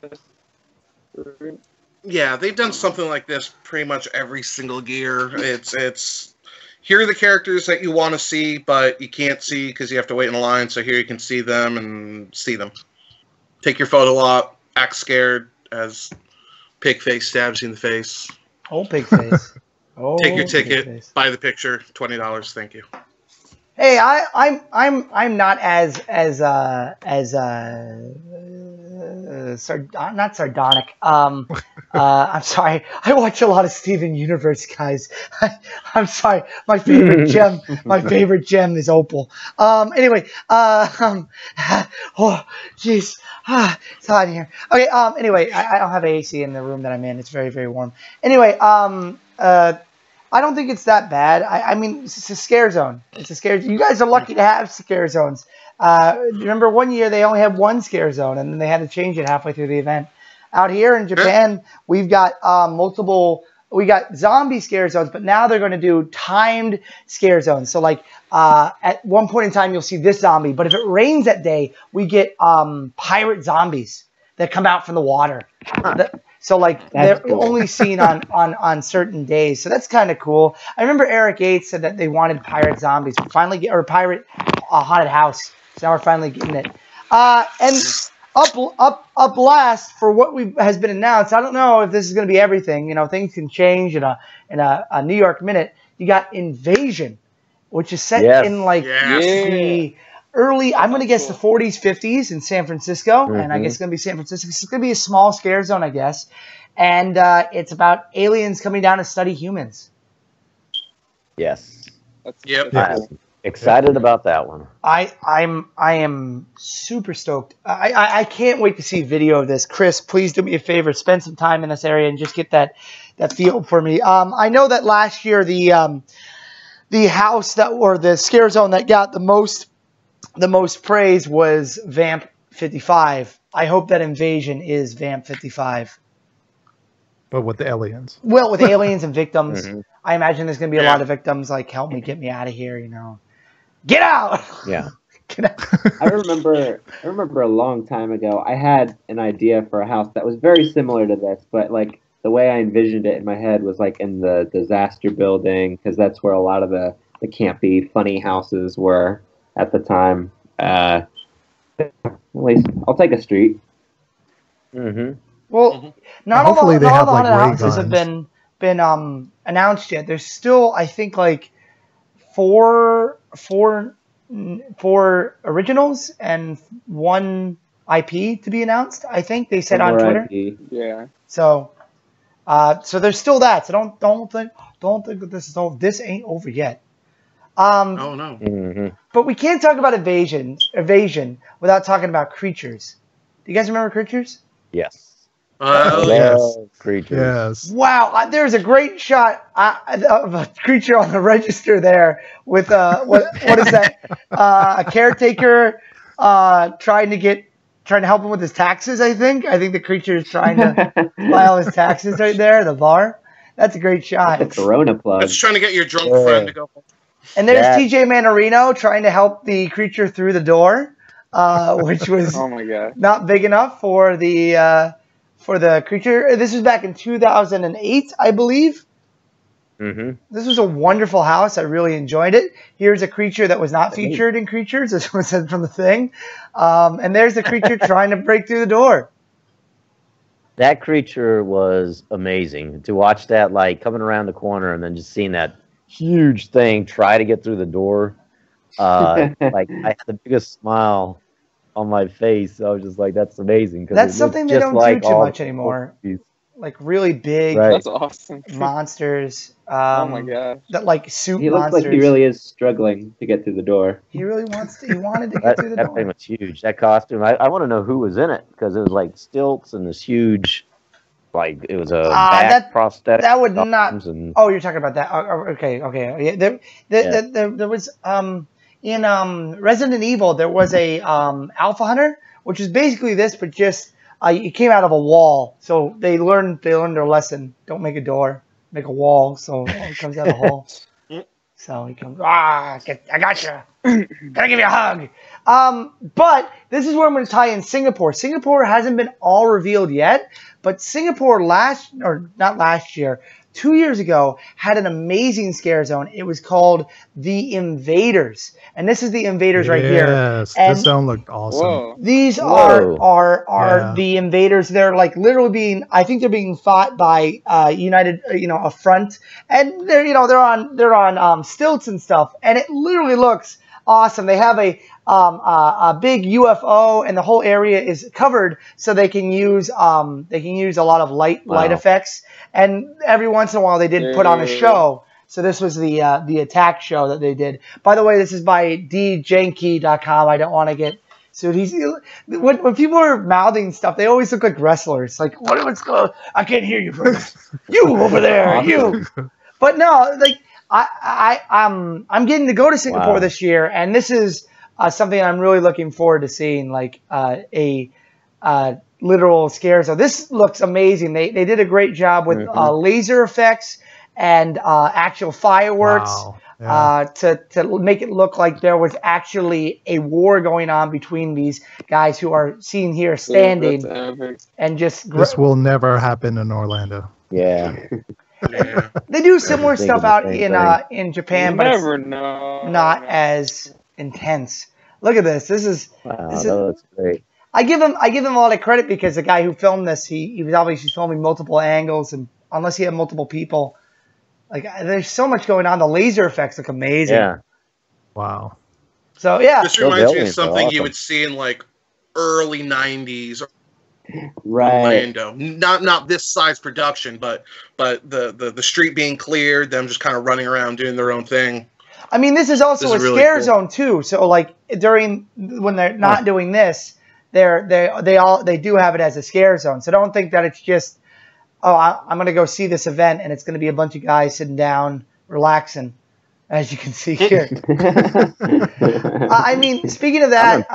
yeah, they've done something like this pretty much every single year. It's here are the characters that you want to see, but you can't see because you have to wait in a line. So here you can see them and see them. Take your photo op, act scared as Pigface stabs you in the face. Oh, big face. Oh, Take your big ticket, face. buy the picture, $20. Thank you. Hey, I'm not not sardonic. I'm sorry. I watch a lot of Steven Universe, guys. I'm sorry. My favorite gem is Opal. Anyway, oh, jeez. It's hot in here. Okay. Anyway, I don't have AC in the room that I'm in. It's very, very warm. Anyway, I don't think it's that bad. I mean, it's a scare zone. It's a scare. You guys are lucky to have scare zones. Remember, one year they only had one scare zone, and then they had to change it halfway through the event. Out here in Japan, we've got multiple. We got zombie scare zones, but now they're going to do timed scare zones. So, like at one point in time, you'll see this zombie, but if it rains that day, we get pirate zombies that come out from the water. So like That's they're cool. only seen on certain days. So that's kind of cool. I remember Eric Yates said that they wanted pirate zombies. We finally get or pirate haunted house. So now we're finally getting it. And up last for what has been announced. I don't know if this is going to be everything. You know, things can change in a New York minute. You got Invasion, which is set in like the early, I'm going to guess the 40s, 50s in San Francisco. And I guess it's going to be San Francisco. It's going to be a small scare zone, I guess. And it's about aliens coming down to study humans. Yes. Yep. I'm excited about that one. I am super stoked. I can't wait to see video of this. Chris, please do me a favor. Spend some time in this area and just get that feel for me. I know that last year the house or the scare zone that got the most praise was Vamp 55. I hope that Invasion is Vamp 55. But with the aliens. Well, with aliens and victims, I imagine there's going to be a lot of victims like, help me, get me out of here, you know. Get out! Yeah. Get out. I remember a long time ago, I had an idea for a house that was very similar to this, but like the way I envisioned it in my head was like in the disaster building, because that's where a lot of the campy, funny houses were at the time. At least I'll take a street. Well, not all hopefully the they have, like, haunted ray houses have guns. been announced yet. There's still, I think, like four originals and one IP to be announced. I think they said on Twitter. IP. Yeah. So there's still that. So don't think that this ain't over yet. Oh no. But we can't talk about evasion without talking about creatures. Do you guys remember creatures? Yes. Yes. Creatures. Yes. Wow, there's a great shot of a creature on the register there with what is that? A caretaker trying to help him with his taxes. I think the creature is trying to file his taxes right there at the bar. That's a great shot. The Corona plug. It's trying to get your drunk friend to go home. And there's TJ Manorino trying to help the creature through the door, which was Oh my god. not big enough for the creature. This was back in 2008, I believe. This was a wonderful house. I really enjoyed it. Here's a creature that was not featured in Creatures, as was said from the thing. And there's the creature trying to break through the door. That creature was amazing. To watch that, like, coming around the corner and then just seeing that huge thing try to get through the door. Like, I had the biggest smile on my face. I was just like, that's amazing. That's something they don't do too much anymore. Like really big That's awesome. monsters. Oh my god. That like suit He looks monsters. like he really is struggling to get through the door. He really wants to. He wanted to get through the That door. thing was huge. That costume. I want to know who was in it because it was like stilts and this huge, like it was a back prosthetic. That would not. And, Oh, you're talking about that. Okay. Yeah, there was in Resident Evil there was a Alpha Hunter, which is basically this, but just it came out of a wall. So they learned their lesson. Don't make a door, make a wall. So it comes out of a hole. So he comes, I got you. Gotta give you a hug. But this is where I'm going to tie in Singapore. Singapore hasn't been all revealed yet, but Singapore not last year, 2 years ago, had an amazing scare zone. It was called the Invaders, and this is the Invaders right here. Yes, And this zone looked awesome. Whoa. these Whoa. are the Invaders. They're like literally being. I think they're being fought by United, a front, and they're on stilts and stuff, and it literally looks awesome. They have a big UFO, and the whole area is covered, so they can use a lot of light effects. And every once in a while, they did put on a show. So this was the attack show that they did. By the way, this is by djanky.com. I don't want to get sued. When people are mouthing stuff, they always look like wrestlers. Like, what's going? I can't hear you, bro. You over there, you. But no, like I'm getting to go to Singapore this year, and this is something I'm really looking forward to seeing, like a literal scare zone. This looks amazing. They did a great job with laser effects and actual fireworks to make it look like there was actually a war going on between these guys who are seen here standing and just. This will never happen in Orlando. Yeah. They do similar stuff out in Japan, but it's not as intense. Look at this. This is that looks great. I give him a lot of credit because the guy who filmed this, he was obviously filming multiple angles, and unless he had multiple people, like there's so much going on. The laser effects look amazing. Yeah. Wow. So yeah, This reminds me of something you would see in like early '90s. Right. Orlando. Not this size production, but the street being cleared, them just kind of running around doing their own thing. I mean, this is also a really scare cool. zone too. So like when they're not doing this, they do have it as a scare zone. So don't think that it's just I'm going to go see this event and it's going to be a bunch of guys sitting down relaxing, as you can see here. I mean, speaking of that,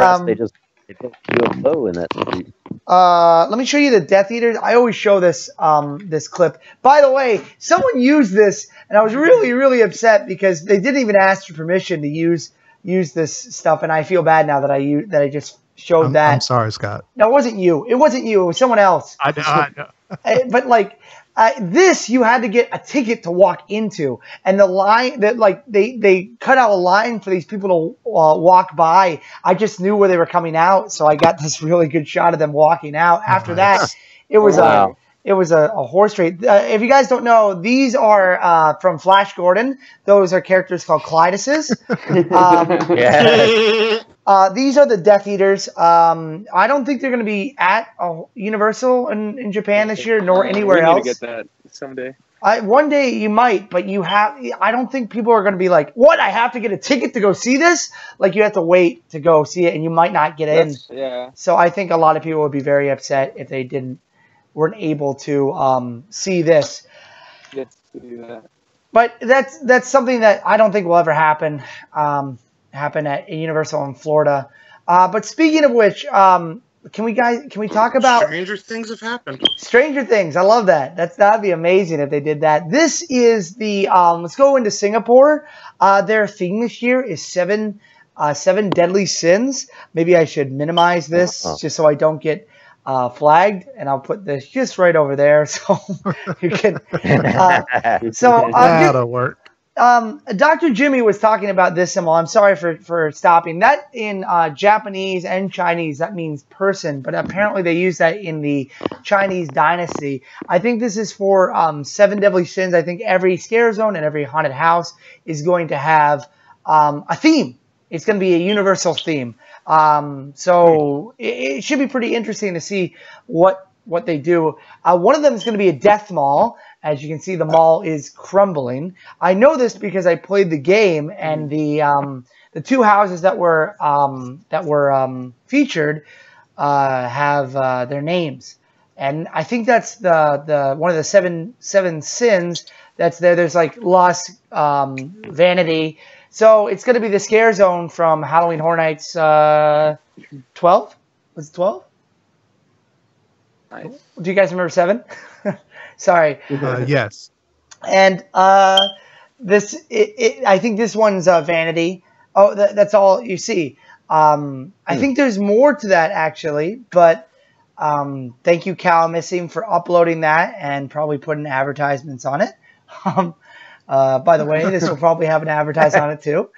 they put UFO in that street. let me show you the Death Eaters. I always show this this clip. By the way, someone used this, and I was really, really upset because they didn't even ask for permission to use this stuff, and I feel bad now that I just showed that. I'm sorry, Scott. No, it wasn't you. It wasn't you. It was someone else. I know. But like this, you had to get a ticket to walk into, and the line that like they cut out a line for these people to walk by. I just knew where they were coming out, so I got this really good shot of them walking out. After that, it was a horse race. If you guys don't know, these are from Flash Gordon. Those are characters called Clyduses. These are the Death Eaters. I don't think they're going to be at Universal in Japan this year, nor anywhere else. We need to get that someday. One day you might, but I don't think people are going to be like, what? I have to get a ticket to go see this? Like, you have to wait to go see it, and you might not get in. Yeah. So I think a lot of people would be very upset if they weren't able to see this. Get to do that. But that's something that I don't think will ever happen. Happen at Universal in Florida. But speaking of which, can we talk about Stranger things have happened? Stranger Things? I love that. That'd be amazing if they did that. This is the let's go into Singapore. Their theme this year is seven deadly sins. Maybe I should minimize this just so I don't get flagged, and I'll put this just right over there so you can. That'll work. Dr. Jimmy was talking about this symbol. I'm sorry for stopping. That in Japanese and Chinese, that means person, but apparently they use that in the Chinese dynasty. I think this is for 7 deadly sins. I think every scare zone and every haunted house is going to have a theme. It's going to be a universal theme. So it should be pretty interesting to see what they do. One of them is going to be a death mall. As you can see, the mall is crumbling. I know this because I played the game, and the 2 houses that were featured have their names, and I think that's the one of the seven sins that's there. There's like lost vanity, so it's going to be the scare zone from Halloween Horror Nights 12. Was it 12? Nice. Do you guys remember 7? Sorry. Yes. And I think this one's vanity. Oh, that's all you see. I think there's more to that actually, but thank you, Cal Missing, for uploading that and probably putting advertisements on it. By the way, this will probably have an advertisement on it too.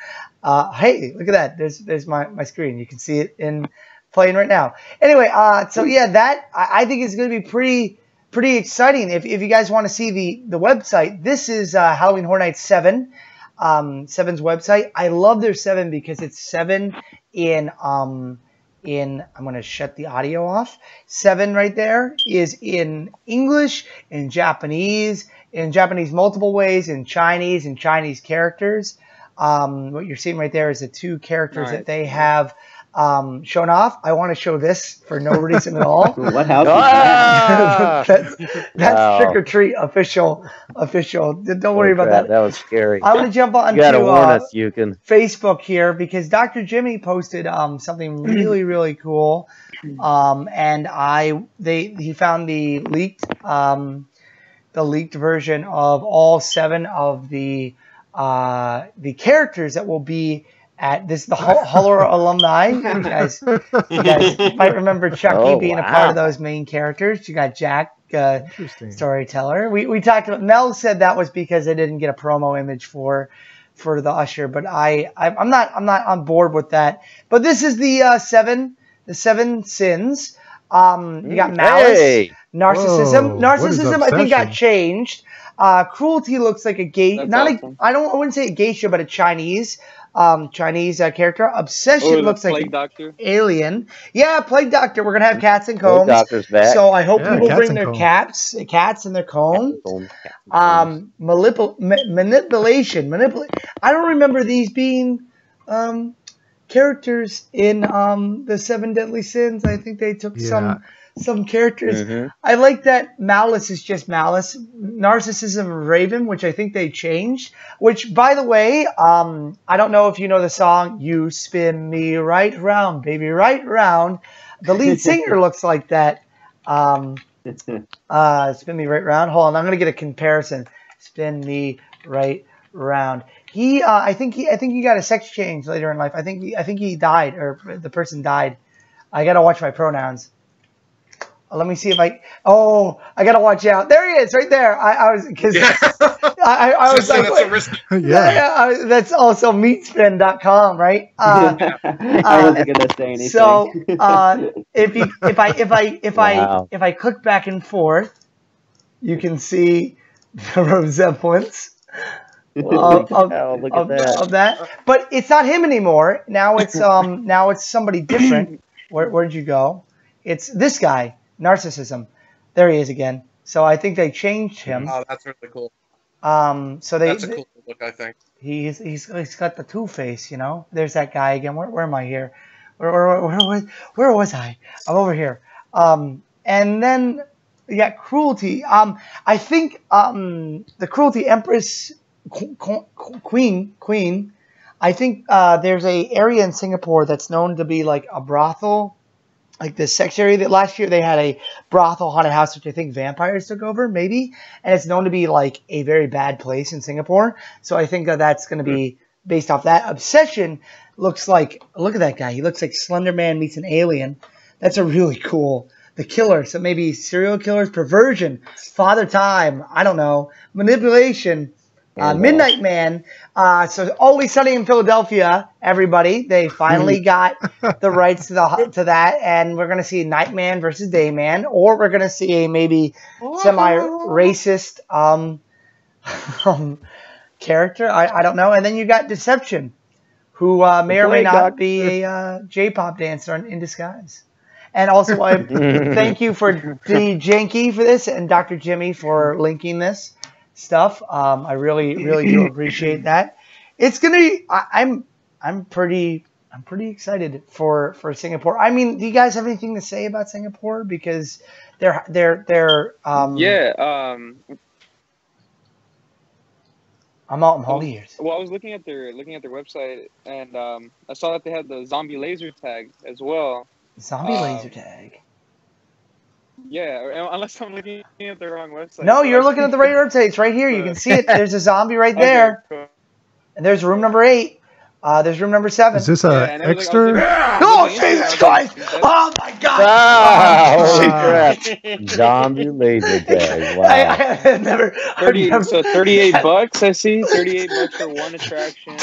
Hey, look at that. There's my screen. You can see it in playing right now. Anyway, so yeah, that I think is going to be pretty exciting. If you guys want to see the website, this is Halloween Horror Nights 7. 7's website. I love their 7 because it's 7 in I'm going to shut the audio off. 7 right there is in English, in Japanese multiple ways, in Chinese characters. What you're seeing right there is the 2 characters that they have shown off. I want to show this for no reason at all. What house is that? That's Trick or Treat official. Don't worry about that. That was scary. I want to jump on you gotta warn us, Yuken. Facebook here because Dr. Jimmy posted something really cool, and he found the leaked version of all 7 of the characters that will be at this. The Horror alumni. You guys might remember Chucky being a part of those main characters. You got Jack, storyteller. We talked about. Mel said that was because they didn't get a promo image for the Usher, but I'm not on board with that. But this is the 7 sins. You got malice, narcissism. Whoa, Narcissism, I think, got changed. Cruelty looks like a geisha. I wouldn't say a geisha, but a Chinese character. Obsession looks like Doctor. Alien. Yeah, Plague Doctor. We're gonna have cats and combs. Plague Doctor's back. So I hope people bring their combs. cats and their combs. Manipulation. I don't remember these being characters in the 7 Deadly Sins. I think they took some characters. I like that malice is just malice. Narcissism, Raven, which I think they changed. Which, by the way, I don't know if you know the song "You Spin Me Right Round, Baby, Right Round." The lead singer looks like that. Spin me right round. Hold on, I'm gonna get a comparison. Spin me right round. I think he got a sex change later in life. I think he died, or the person died. I gotta watch my pronouns. Let me see if I gotta watch out. There he is, right there. I was like, that's also meatspin.com, right? I wasn't gonna say anything. So if I click back and forth, you can see the resemblance of that. But it's not him anymore. Now it's somebody different. Where did you go? It's this guy. Narcissism. There he is again. So I think they changed him. Oh, that's really cool. So that's a cool look, I think. He's got the Two-Face, you know. There's that guy again. Where am I here? Where was I? I'm over here. And then you got cruelty. I think the cruelty Empress Queen. I think there's a area in Singapore that's known to be like a brothel. Like the sex area that last year they had a brothel haunted house, which I think vampires took over, maybe. And it's known to be like a very bad place in Singapore. So I think that's going to be based off that. Obsession looks like, look at that guy. He looks like Slender Man meets an alien. That's a really cool. The killer. So maybe serial killers, perversion, Father Time. I don't know. Manipulation. Midnight Man. So Always Sunny in Philadelphia, everybody. They finally got the rights to that, and we're going to see Nightman versus Dayman, or we're going to see a maybe semi-racist character. I don't know. And then you got Deception, who may or may not be a J-pop dancer in disguise. And also, I thank you for the Janky for this, and Dr. Jimmy for linking this stuff. I really do appreciate that. It's gonna be. I'm pretty excited for Singapore. I mean, do you guys have anything to say about Singapore? Because they're I'm all ears. Well, I was looking at their website, and I saw that they had the zombie laser tag as well. Zombie laser tag. Yeah, unless I'm looking at the wrong website. No, you're looking at the right website. It's right here. You can see it. There's a zombie right there. Okay, cool. And there's room number 8. There's room number 7. Is this Yeah, a and it was like- extra? Oh, Jesus Christ! Oh, my God! Ah, Oh, holy shit. crap. Zombie laser tag. Wow. I've never. 38 bucks. I see 38 bucks for one attraction.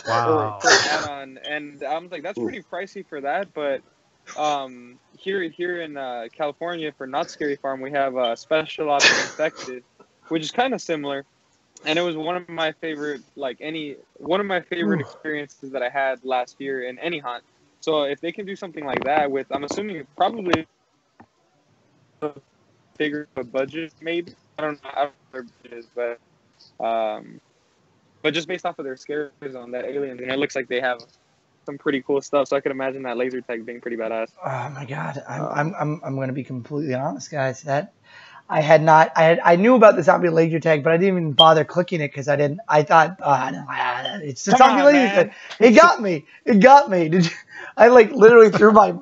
Wow. For add-on, and I'm like, that's pretty pricey for that. But here in California for Not Scary Farm, we have Special Ops Infected, which is kind of similar. And it was one of my favorite, experiences that I had last year in any hunt. So if they can do something like that with, I'm assuming probably a bigger budget, maybe. I don't know how their budget is, but just based off of their scares on that alien, and it looks like they have some pretty cool stuff. So I could imagine that laser tag being pretty badass. Oh my God! I'm going to be completely honest, guys. That I knew about the zombie laser tag, but I didn't even bother clicking it because I thought it's the zombie laser tag. It got me. It got me. Did you? I like literally threw my.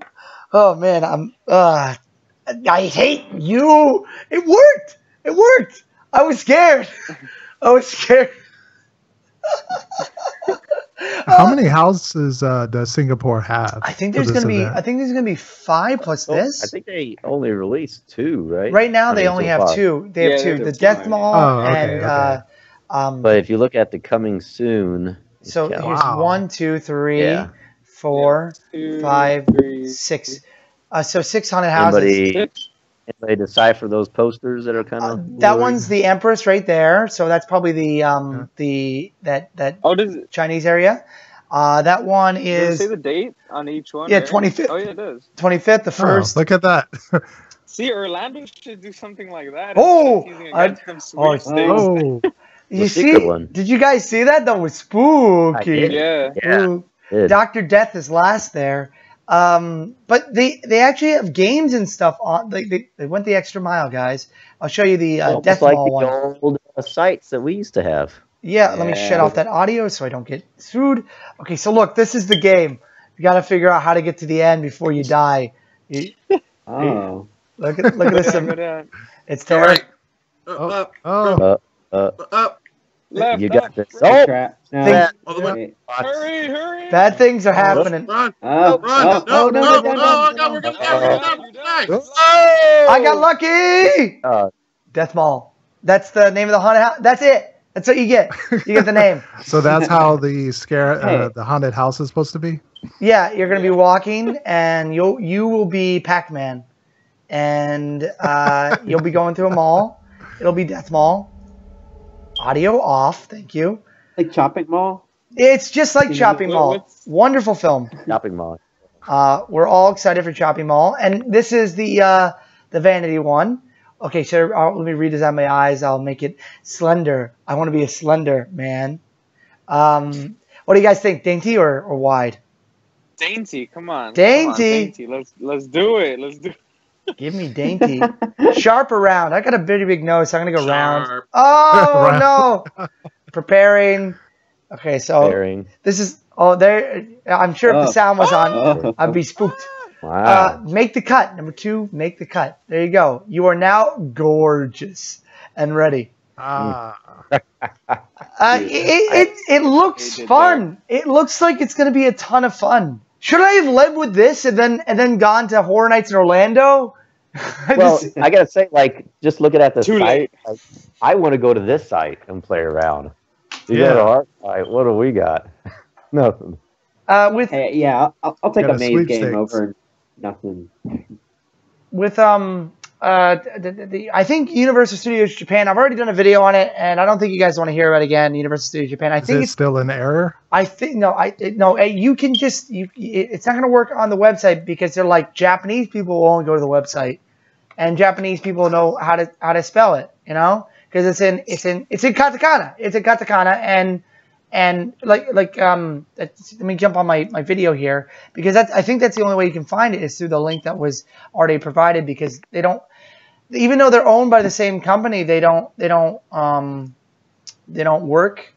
Oh man, I hate you. It worked. It worked. I was scared. I was scared. How many houses does Singapore have? I think there's gonna be. I think there's gonna be 5 plus this. I think they only released 2, right? Right now, I they mean, only so have far. 2. They have 2. The there's Death 2. Mall Oh, okay, and But if you look at the coming soon, so yeah. here's Wow. 1, 2, 3, Yeah. 4, 2, 5, 3, 6. So 600 houses. anybody decipher those posters that are kind of That one's the Empress right there. So that's probably the that Oh, does it? Chinese area. That one Does it is say the date on each one? Yeah, right? 25th. Oh yeah, it does. 25th. The Oh, first. look at that. See, Orlando should do something like that. Oh, instead of using a I- goddamn oh, sweepstakes. Oh, You secret see? one. Did you guys see that? That was spooky. did. Yeah. Yeah. Ooh. Good. Dr. Death is last there. But they actually have games and stuff on. They went the extra mile, guys. I'll show you the Almost Death like Mall the one. old sites that we used to have. Yeah, let me Yeah. shut off that audio so I don't get sued. Okay, so look, this is the game. You got to figure out how to get to the end before you die. Oh. Look at this. It's All there. right. Oh. Up, oh, up. Left, You got up, this. right. Oh, Crap. No. Think- All the way. Wait. Hurry, hurry. Bad things are happening. Run, Oh, run. oh, No, oh, no, no, no, no, no, we're gonna die. We're gonna die. I got lucky. Death Mall. That's the name of the haunted house. That's it. That's what you get. You get the name. so that's how the the haunted house is supposed to be. Yeah, you're gonna be walking, and you will be Pac-Man, and you'll be going through a mall. It'll be Death Mall. Audio off. Thank you. Like Chopping Mall? It's just like Shopping Mall. what's- Wonderful film. shopping mall. We're all excited for Shopping Mall, and this is the vanity one. Okay, so let me redesign my eyes. I'll make it slender. I want to be a slender man. What do you guys think? Dainty or wide? Dainty, come on. Dainty. Come on, Dainty. Let's do it. Let's do. Give me dainty. Sharp around. I got a very big nose, so I'm gonna go round. Sharp. Oh no! Preparing. Okay, so Bearing. this is there. I'm sure if the Oh. sound was on, Oh. I'd be spooked. Wow. Make the cut. Number 2, make the cut. There you go. You are now gorgeous and ready. Ah, It looks They did fun. It looks like it's going to be a ton of fun. Should I have led with this and then gone to Horror Nights in Orlando? Well, I gotta say, like, just looking at the Too site, late. like, I want to go to this site and play around. You Yeah. go to our site, what do we got? Nothing. with Hey, yeah, I'll take Got a a maze game sweepstakes. over nothing. with I think Universal Studios Japan. I've already done a video on it, and I don't think you guys want to hear about it again. Universal Studios Japan. I is think it it's still in error? I think no. You can just it's not going to work on the website because they're like Japanese people will only go to the website, and Japanese people know how to spell it. You know, because it's in katakana. It's in katakana, and like let me jump on my video here because I think that's the only way you can find it is through the link that was already provided because they don't. Even though they're owned by the same company, they don't work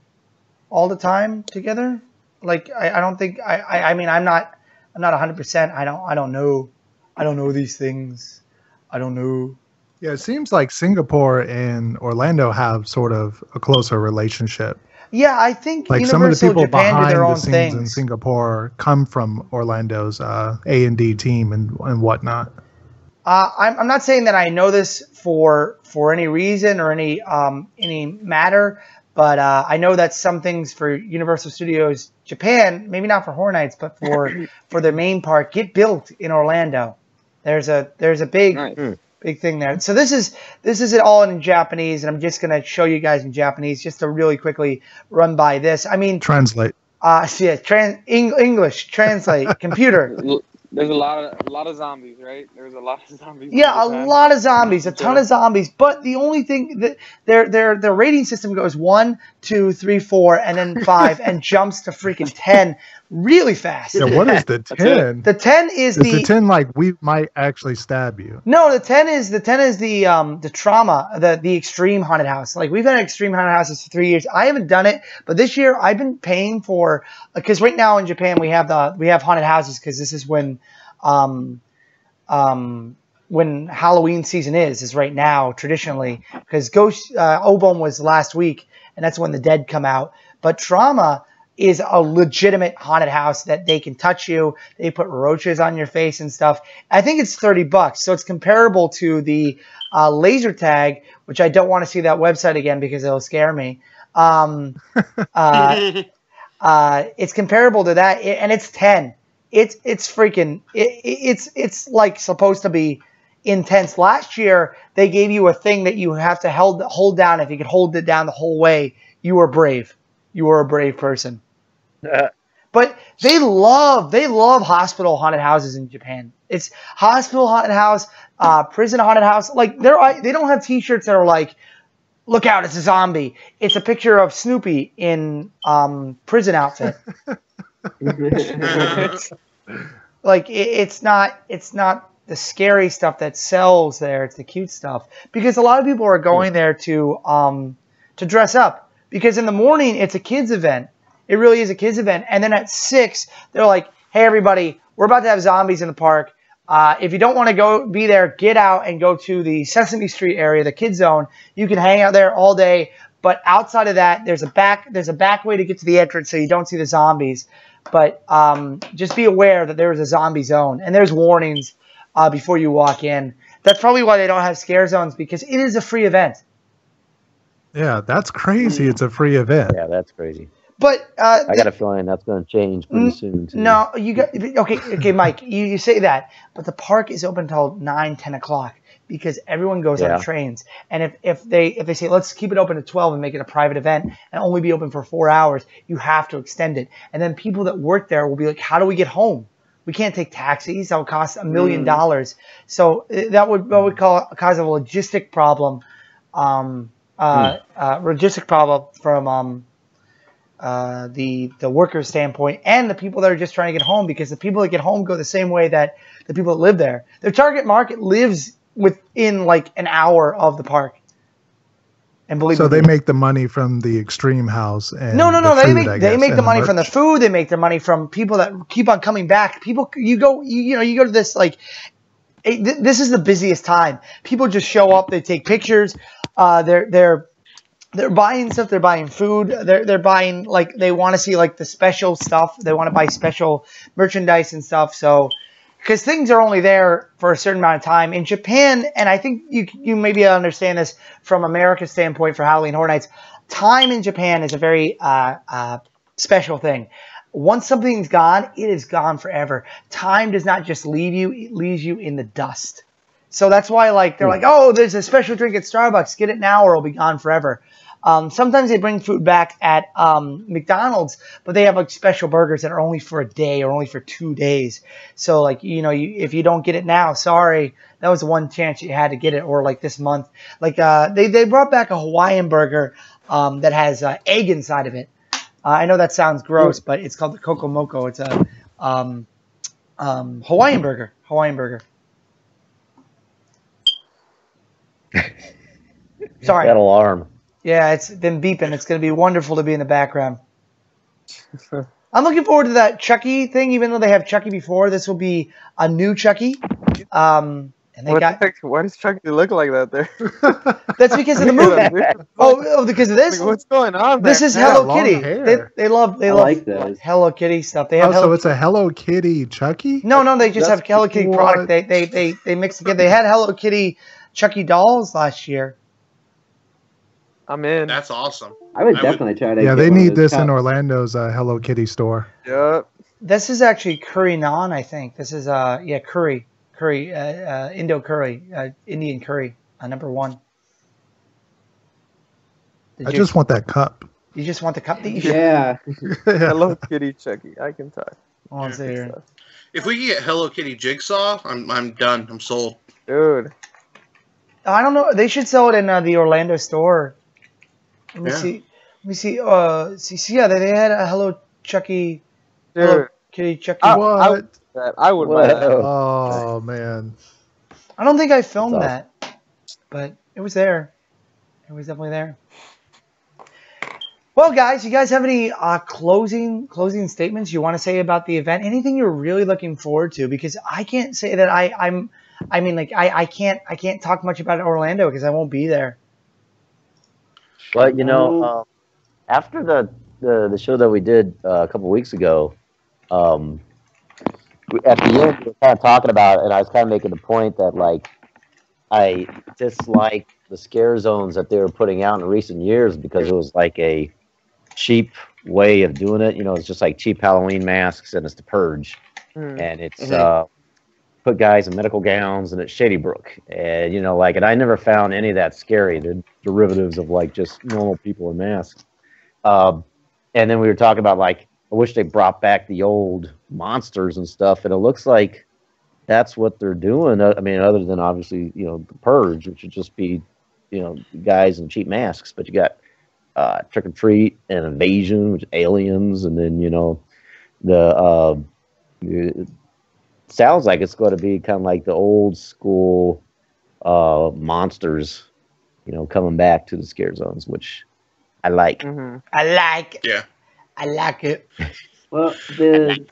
all the time together. Like I don't think I mean I'm not 100%. I don't know these things. I don't know. Yeah, it seems like Singapore and Orlando have sort of a closer relationship. Yeah, I think Like some of the Universal people Japan do behind their the own scenes in things. Singapore come from Orlando's A&D team and whatnot. I'm not saying that I know this for any reason or any matter, but I know that some things for Universal Studios Japan, maybe not for Horror Nights, but for their main park, get built in Orlando. There's a big Nice. big thing there. So this is it all in Japanese, and I'm just gonna show you guys in Japanese just to really quickly run by this. I mean, Translate. English translate computer. There's a lot of zombies, right? There's a lot of zombies. Yeah, a lot of zombies, a ton of zombies. But the only thing that their rating system goes 1, 2, 3, 4, and then 5, and jumps to freaking 10 really fast. Yeah, what is the 10? The 10 is the 10 like we might actually stab you? No, the 10 is the trauma, the extreme haunted house. Like we've had extreme haunted houses for 3 years. I haven't done it, but this year I've been paying for, because right now in Japan we have haunted houses because this is when Halloween season is right now traditionally, because Ghost Obon was last week and that's when the dead come out. But Trauma is a legitimate haunted house that they can touch you. They put roaches on your face and stuff. I think it's $30, so it's comparable to the laser tag, which I don't want to see that website again because it'll scare me. It's comparable to that, and it's 10. It's freaking. It's like supposed to be intense. Last year they gave you a thing that you have to hold down. If you could hold it down the whole way, you were brave. You were a brave person. But they love hospital haunted houses in Japan. It's hospital haunted house, prison haunted house. Like they don't have T-shirts that are like, "Look out, it's a zombie." It's a picture of Snoopy in prison outfit. Like it's not the scary stuff that sells there. It's the cute stuff, because a lot of people are going there to dress up, because in the morning it's a kids event. It really is a kids event. And then at 6, they're like, "Hey, everybody, we're about to have zombies in the park. If you don't want to go be there, get out and go to the Sesame Street area, the kids zone. You can hang out there all day. But outside of that, there's a back way to get to the entrance so you don't see the zombies. But just be aware that there is a zombie zone. And there's warnings before you walk in." That's probably why they don't have scare zones, because it is a free event. Yeah, that's crazy. It's a free event. Yeah, that's crazy. But I got a feeling that's going to change pretty soon. Too. No, you got okay, Mike. You say that, but the park is open until 9, 10 o'clock because everyone goes on trains. And if they say let's keep it open to 12 and make it a private event and only be open for 4 hours, you have to extend it. And then people that work there will be like, "How do we get home? We can't take taxis. That would cost $1 million." So that would cause a logistic problem. Logistic problem from the workers' standpoint, and the people that are just trying to get home, because the people that get home go the same way that the people that live there. Their target market lives within like an hour of the park. And believe so me, they make the money from the extreme house. And no. Food, They make the money from the merch. food. They make their money from people that keep on coming back. People, you go to this like. This is the busiest time. People just show up. They take pictures. They're buying stuff. They're buying food. They're buying, like, they want to see like the special stuff. They want to buy special merchandise and stuff. So, because things are only there for a certain amount of time in Japan, and I think you maybe understand this from America's standpoint for Halloween Horror Nights. Time in Japan is a very special thing. Once something's gone, it is gone forever. Time does not just leave you; it leaves you in the dust. So that's why, like, they're like, "Oh, there's a special drink at Starbucks. Get it now, or it'll be gone forever." Sometimes they bring food back at McDonald's, but they have like special burgers that are only for a day or only for 2 days. So, like, if you don't get it now, sorry, that was the one chance you had to get it. Or like this month, like they brought back a Hawaiian burger that has egg inside of it. I know that sounds gross, but it's called the Coco Moco. It's a Hawaiian burger. Sorry. That alarm. Yeah, it's been beeping. It's going to be wonderful to be in the background. I'm looking forward to that Chucky thing, even though they have Chucky before. This will be a new Chucky. And And they What got the heck? Why does Chucky look like that there? that's because of the movie. Oh, because of this. Like, what's going on there? This is Yeah, Hello long Kitty. hair. They love like those. Hello Kitty stuff. They have Oh, Hello so it's a Hello Kitty Chucky? No, they just That's have Hello Kitty what? product. They mix together. They had Hello Kitty Chucky dolls last year. I'm in. That's awesome. I would definitely try to. Yeah, get they one of need those this in cups. Orlando's Hello Kitty store. Yep. This is actually curry naan, I think. This is curry, Indo curry, Indian curry, number 1. I just want that cup. You just want the cup that you Yeah. Hello Kitty Chucky. I can talk. Hold on, see here. If we can get Hello Kitty Jigsaw, I'm done. I'm sold. Dude. I don't know. They should sell it in the Orlando store. Let me Yeah. see. Yeah, they had a Hello Chucky, Dude. Hello Kitty Chucky. What? I would buy that. Oh, man. I don't think I filmed That's that, but it was there. It was definitely there. Well, guys, you guys have any closing statements you want to say about the event? Anything you're really looking forward to? Because I can't say that I can't talk much about Orlando because I won't be there. But after the show that we did a couple weeks ago, at the end we were kind of talking about it, and I was kind of making the point that like I dislike the scare zones that they were putting out in recent years because it was like a cheap way of doing it. It's just like cheap Halloween masks, and it's the Purge, and it's put guys in medical gowns, and it's Shady Brook, and and I never found any of that scary. They're derivatives of like just normal people in masks. And then we were talking about like I wish they brought back the old monsters and stuff, and it looks like that's what they're doing. I mean, other than obviously the Purge, which would just be guys in cheap masks, but you got Trick or Treat and Invasion, which is aliens, and then it sounds like it's going to be kind of like the old school monsters, coming back to the scare zones, which I like. I like it. Yeah. I like it. Well, the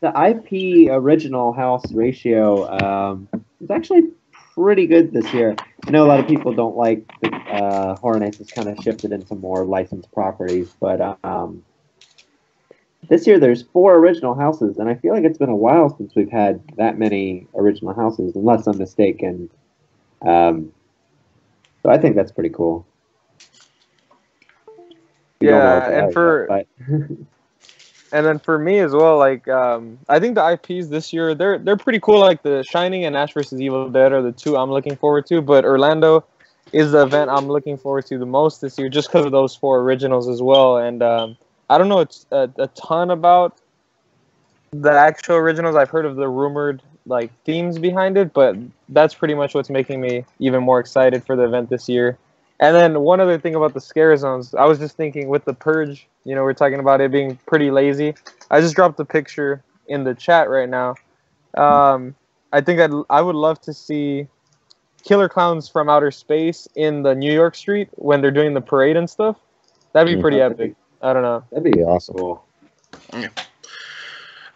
IP original house ratio is actually pretty good this year. I know a lot of people don't like the Horror Nights has kind of shifted into more licensed properties, but this year there's 4 original houses, and I feel like it's been a while since we've had that many original houses, unless I'm mistaken. So I think that's pretty cool. We don't know what Yeah, they are yet, and then for me as well, like I think the IPs this year they're pretty cool. Like The Shining and Ash vs. Evil Dead are the 2 I'm looking forward to. But Orlando is the event I'm looking forward to the most this year, just because of those 4 originals as well. And I don't know a ton about the actual originals. I've heard of the rumored like themes behind it, but that's pretty much what's making me even more excited for the event this year. And then one other thing about the scare zones, I was just thinking with the Purge, we're talking about it being pretty lazy. I just dropped a picture in the chat right now. I think I would love to see Killer Clowns from Outer Space in the New York street when they're doing the parade and stuff. That'd be pretty epic. I don't know. That'd be awesome. Cool. Yeah.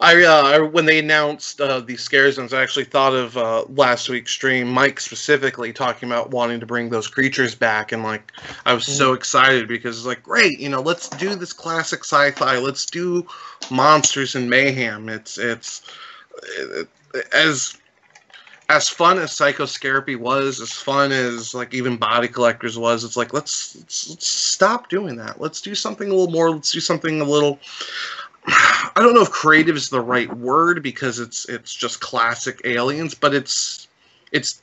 I when they announced these scare zones, I actually thought of last week's stream, Mike specifically talking about wanting to bring those creatures back, and like I was so excited because it's like, great, let's do this classic sci-fi, let's do monsters and mayhem. It's as fun as Psychoscarapy was, as fun as like even Body Collectors was. It's like let's stop doing that. Let's do something a little more. Let's do something a little. I don't know if creative is the right word because it's just classic aliens, but it's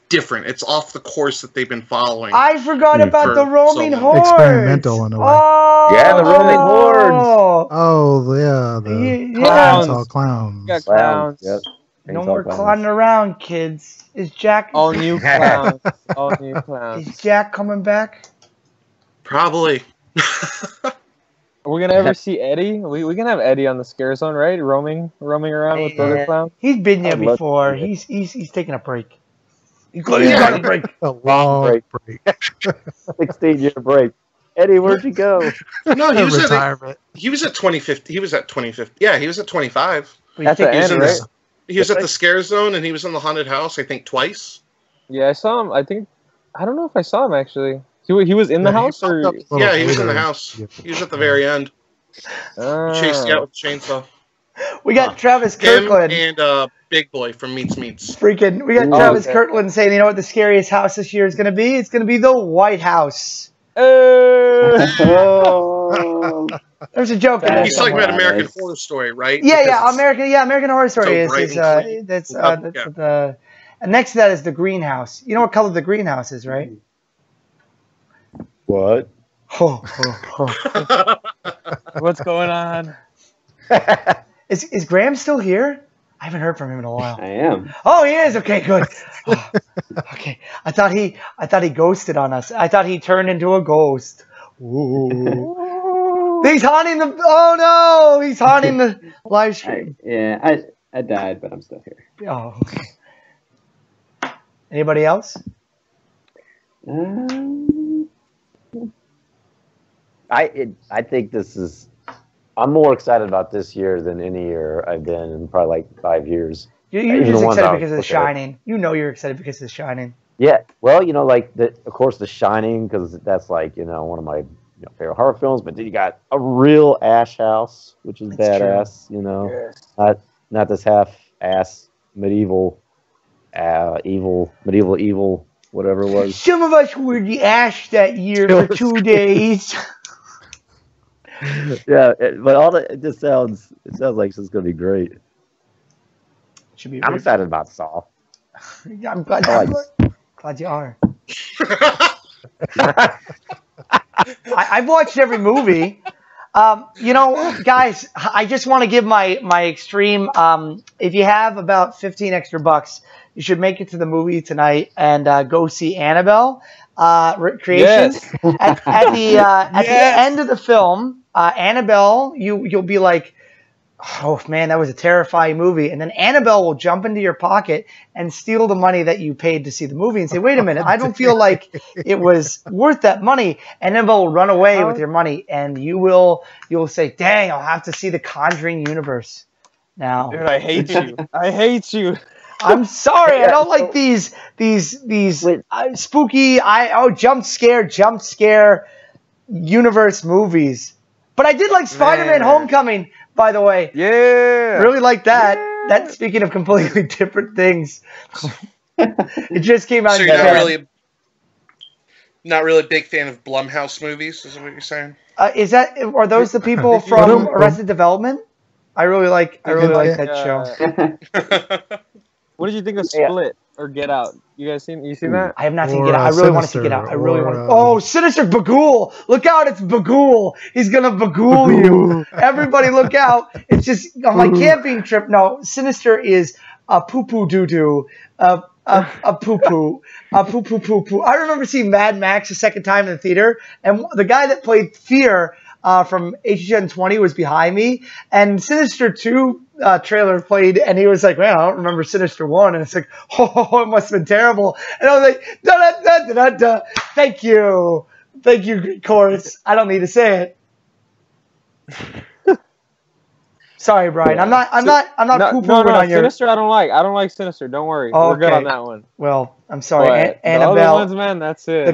different. It's off the course that they've been following. I forgot about the roaming hordes. Experimental in a way. Oh, Yeah, the roaming hordes. Oh, yeah. The Clowns. all clowns. Yeah, clowns. Yep. No more clowning around, kids. Is Jack? All new clowns. All new clowns. Is Jack coming back? Probably. Are we gonna ever see Eddie? We can have Eddie on the scare zone, right? Roaming around with the other clowns. He's been there I'd love before. to see He's taking a break. He's got a break. A long break. 16-year break. Eddie, where'd you go? No, he was Retirement. he was at 2050. He was at 2050. Yeah, he was at 25. That's the He was, end, right? he was at the scare zone, and he was in the haunted house, I think, twice. Yeah, I saw him. I don't know if I saw him actually. He was in the house, or Yeah, he was in the house. He was at the very end. He chased you out with a chainsaw. We got Travis Him Kirkland. and Big Boy from Meets Meets. Freaking, we got Travis Kirkland saying, you know what the scariest house this year is going to be? It's going to be the White House. Oh. There's a joke in there. He's talking about American Horror Story, right? Yeah, American Horror Story so is the next to that is the greenhouse. You know what color the greenhouse is, right? What? What's going on? Is Graham still here? I haven't heard from him in a while. I am. Oh, he is. Okay, good. Oh, okay, I thought he ghosted on us. I thought he turned into a ghost. Ooh. He's haunting the. Oh no! He's haunting the live stream. I died, but I'm still here. Oh. Anybody else? I think this is. I'm more excited about this year than any year I've been in probably like 5 years. You're just excited because of The Shining. You know you're excited because of The Shining. Yeah, well, you know, like of course, The Shining, because that's like one of my favorite horror films. But then you got a real Ash house, which is badass. True. Yes. Not this half-ass medieval, whatever it was. Some of us were the Ash that year for 2 days. Yeah, but it sounds like it's going to be great. I'm excited about Saw. I'm glad you are. I've watched every movie. Guys, I just want to give my extreme. If you have about 15 extra bucks, you should make it to the movie tonight and go see Annabelle Creations. Yes. At the end of the film, Annabelle, you'll be like, oh man, that was a terrifying movie. And then Annabelle will jump into your pocket and steal the money that you paid to see the movie and say, wait a minute, I don't feel like it was worth that money. Annabelle will run away with your money, and you'll say, dang, I'll have to see the Conjuring universe now. Dude, I hate you. I hate you. I'm sorry, I don't like these spooky jump scare universe movies. But I did like Spider-Man Homecoming, by the way. Yeah. Really like that. Yeah. That's speaking of completely different things. It just came out. So you're not really a big fan of Blumhouse movies, is what you're saying? Are those the people from Arrested Development? I really like that show. What did you think of Split or Get Out? You guys seen that? I have not seen Get Out. I really want to see Get Out. I really want to. Oh, Sinister Bagul! Look out! It's Bagul. He's gonna Bagul you. Everybody, look out! It's just on my camping trip. No, Sinister is a poo poo doo doo. A poo poo. A poo poo poo poo. I remember seeing Mad Max the second time in the theater, and the guy that played Fear from HHN 20 was behind me, and Sinister 2 trailer played, and he was like, man, I don't remember Sinister 1, and it's like, oh, it must have been terrible. And I was like, da-da-da-da-da-da. Thank you, Greek chorus. I don't need to say it. Sorry, Brian. I'm not poo-pooing on your Sinister. I don't like Sinister. Don't worry. We're good on that one. Well, I'm sorry, Annabelle. The other ones, man, that's it. The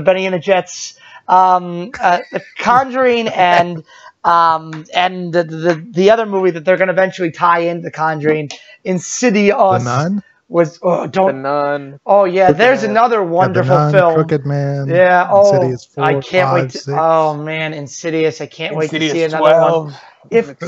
Benny and the Jets, the Conjuring, and the other movie that they're going to eventually tie into The Conjuring, Insidious. The Nun? The Nun. Oh yeah, there's another wonderful Nun, film. Crooked Man. Yeah. Insidious 4, I can't 5, wait. 6. Oh man, Insidious! I can't wait to see another 12. one. If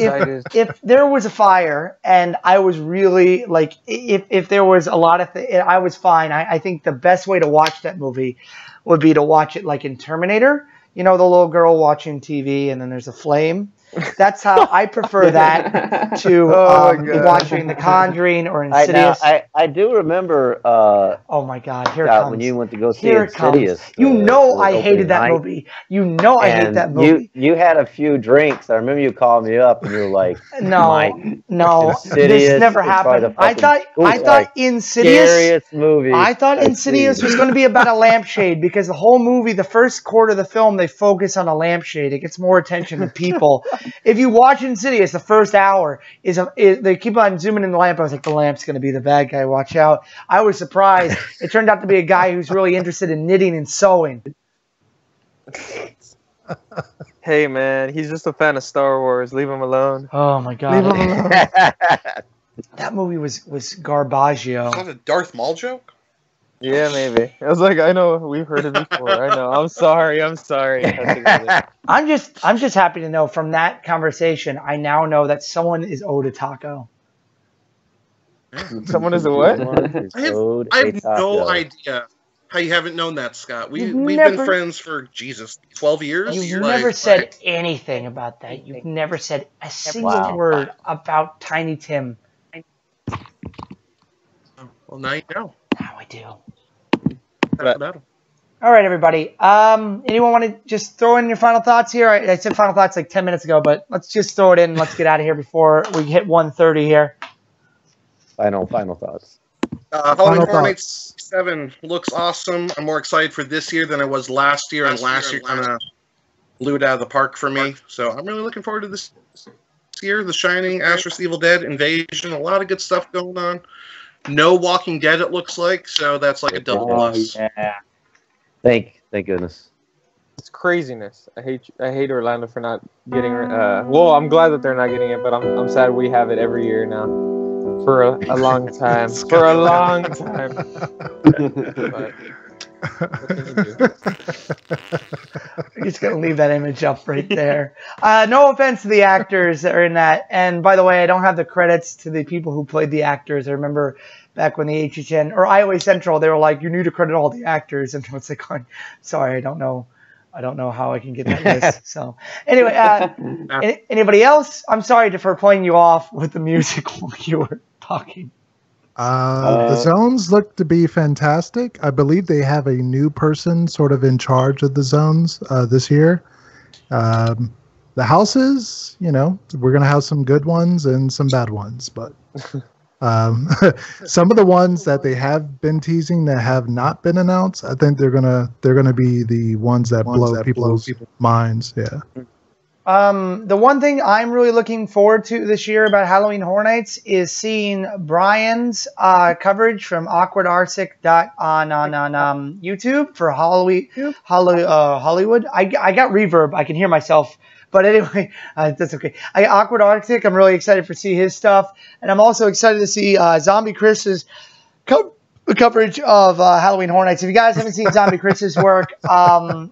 there was a fire and I was really like, if there was a lot of I was fine. I think the best way to watch that movie would be to watch it like in Terminator. You know, the little girl watching TV and then there's a flame. That's how I prefer that to watching The Conjuring or Insidious. I do remember. Oh my God! Here it comes. When you went to go see Insidious, I hated that movie. I hate that movie. You had a few drinks. I remember you called me up and you were like, "No, this never happened." I thought Insidious. Scariest movie. I thought Insidious was going to be about a lampshade because the whole movie, the first quarter of the film, they focus on a lampshade. It gets more attention to people. if you watch Insidious, the first hour is they keep on zooming in the lamp. I was like, the lamp's going to be the bad guy. Watch out. I was surprised. It turned out to be a guy who's really interested in knitting and sewing. Hey, man, he's just a fan of Star Wars. Leave him alone. Oh, my God. Leave him alone. That movie was Garbaggio. Is that a Darth Maul joke? Yeah, maybe. I was like, I know, we've heard it before. I know. I'm sorry. I'm just happy to know from that conversation, I now know that someone is owed a taco. Someone is a what? I have no idea how you haven't known that, Scott. We've been friends for, 12 years? You've never said anything about that. You've never said a single word about Tiny Tim. Well, now you know. Now I do. All right, everybody. Anyone want to just throw in your final thoughts here? I said final thoughts like 10 minutes ago, but let's just throw it in. Let's get out of here before we hit 1:30 here. Final thoughts. Halloween Horror Nights 7 looks awesome. I'm more excited for this year than I was last year, and last year kind of blew it out of the park for me. So I'm really looking forward to this year. The Shining, Ash vs. Evil Dead, Invasion, a lot of good stuff going on. No Walking Dead, it looks like, so that's like a double plus. Yeah. Thank goodness. It's craziness. I hate Orlando for not getting it. Well, I'm glad that they're not getting it, but I'm sad we have it every year now for a long time. For a long time. But, what can you do? I'm just going to leave that image up right there. No offense to the actors that are in that. And by the way, I don't have the credits to the people who played the actors. I remember back when the HHN or Iowa Central, they were like, you need to credit all the actors. And it's like, sorry, I don't know how I can get that list. So anyway, anybody else? I'm sorry for playing you off with the music while you were talking. The zones look to be fantastic. I believe they have a new person sort of in charge of the zones this year. The houses, we're going to have some good ones and some bad ones, but some of the ones that they have been teasing that have not been announced, I think they're gonna be the ones that blow people's minds. Yeah. The one thing I'm really looking forward to this year about Halloween Horror Nights is seeing Brian's coverage from awkwardarsic on YouTube for Hollywood. I got reverb. I can hear myself. But anyway, that's okay. Awkward Arctic, I'm really excited to see his stuff. And I'm also excited to see Zombie Chris's coverage of Halloween Horror Nights. If you guys haven't seen Zombie Chris's work,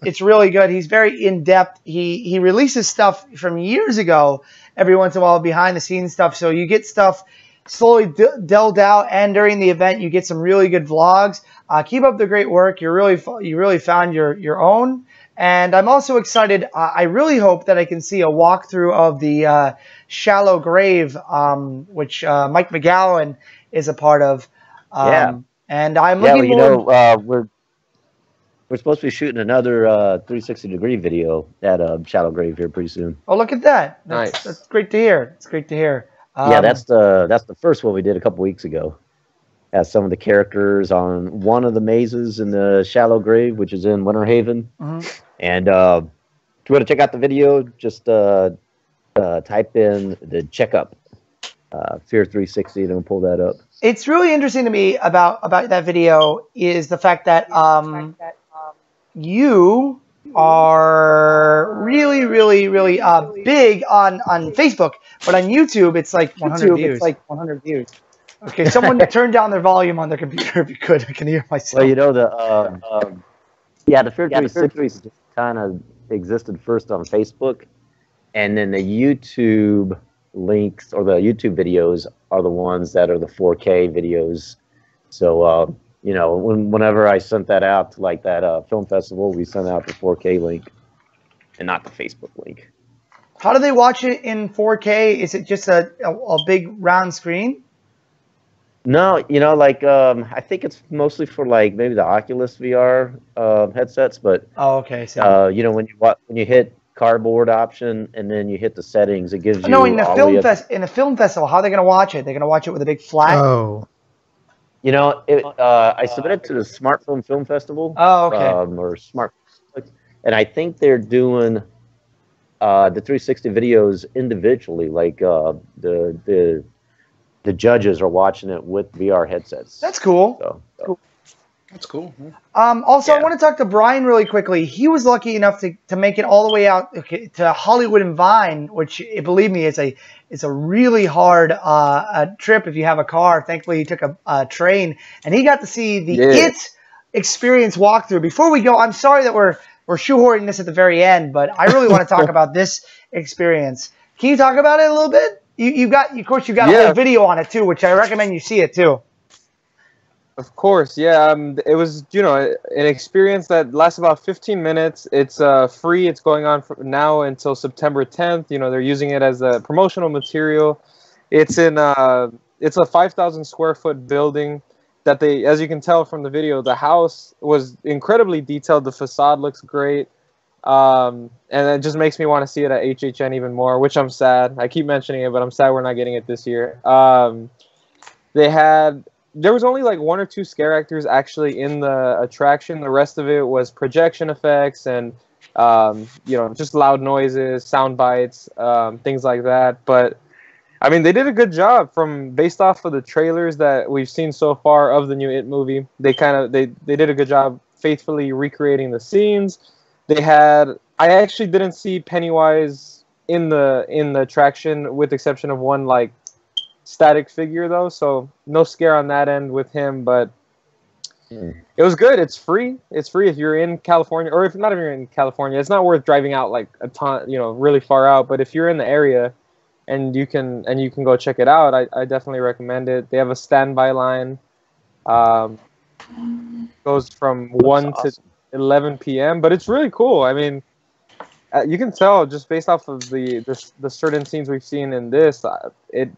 it's really good. He's very in-depth. He releases stuff from years ago every once in a while, behind-the-scenes stuff. So you get stuff slowly delved out, and during the event, you get some really good vlogs. Keep up the great work. You really found your own. And I'm also excited. I really hope that I can see a walkthrough of the Shallow Grave, which Mike McGowan is a part of. Yeah. And I'm looking forward. We're supposed to be shooting another 360-degree video at Shallow Grave here pretty soon. Oh, look at that! Nice. That's great to hear. It's great to hear. Yeah, that's the first one we did a couple weeks ago. Has some of the characters on one of the mazes in the Shallow Grave, which is in Winter Haven. Mm-hmm. And if you want to check out the video, just type in the checkup Fear 360 and it'll pull that up. It's really interesting to me about that video is the fact that you are really, really, really big on Facebook, but on YouTube it's like 100 views. Okay, someone turn down their volume on their computer if you could. I can hear myself. Well, the Fear 360 just kind of existed first on Facebook, and then the YouTube links or the YouTube videos are the ones that are the 4K videos. So, whenever I sent that out to like that film festival, we sent out the 4K link and not the Facebook link. How do they watch it in 4K? Is it just a big round screen? No, I think it's mostly for like maybe the Oculus VR headsets, but okay. So when you hit cardboard option and then you hit the settings, it gives you. No, in the film festival, how are they going to watch it? They're going to watch it with a big flat. Oh. I submitted to the Smart Film Festival. Oh, okay. Or Smart, and I think they're doing the 360 videos individually. Like the judges are watching it with VR headsets. That's cool. So. That's cool. Yeah. Also, I want to talk to Brian really quickly. He was lucky enough to make it all the way out to Hollywood and Vine, which, believe me, it's a really hard trip if you have a car. Thankfully, he took a train, and he got to see the It experience walkthrough. Before we go, I'm sorry that we're shoehorning this at the very end, but I really want to talk about this experience. Can you talk about it a little bit? You've got a whole video on it too, which I recommend you see it too. Of course, yeah. It was, an experience that lasts about 15 minutes. It's free. It's going on from now until September 10th. They're using it as a promotional material. It's a 5,000 square foot building that they, as you can tell from the video, the house was incredibly detailed. The facade looks great. And it just makes me want to see it at HHN even more, which I'm sad. I keep mentioning it, but I'm sad we're not getting it this year. There was only like 1 or 2 scare actors actually in the attraction. The rest of it was projection effects and, just loud noises, sound bites, things like that. But I mean, they did a good job based off of the trailers that we've seen so far of the new It movie. They did a good job faithfully recreating the scenes. I actually didn't see Pennywise in the attraction, with the exception of one like static figure though, so no scare on that end with him, but it was good. It's free if you're in California, or if not, if you're in California, it's not worth driving out like a ton, really far out, but if you're in the area and you can go check it out, I definitely recommend it. They have a standby line, goes from 1 to 11 p.m., but it's really cool. I mean, you can tell just based off of the certain scenes we've seen in this,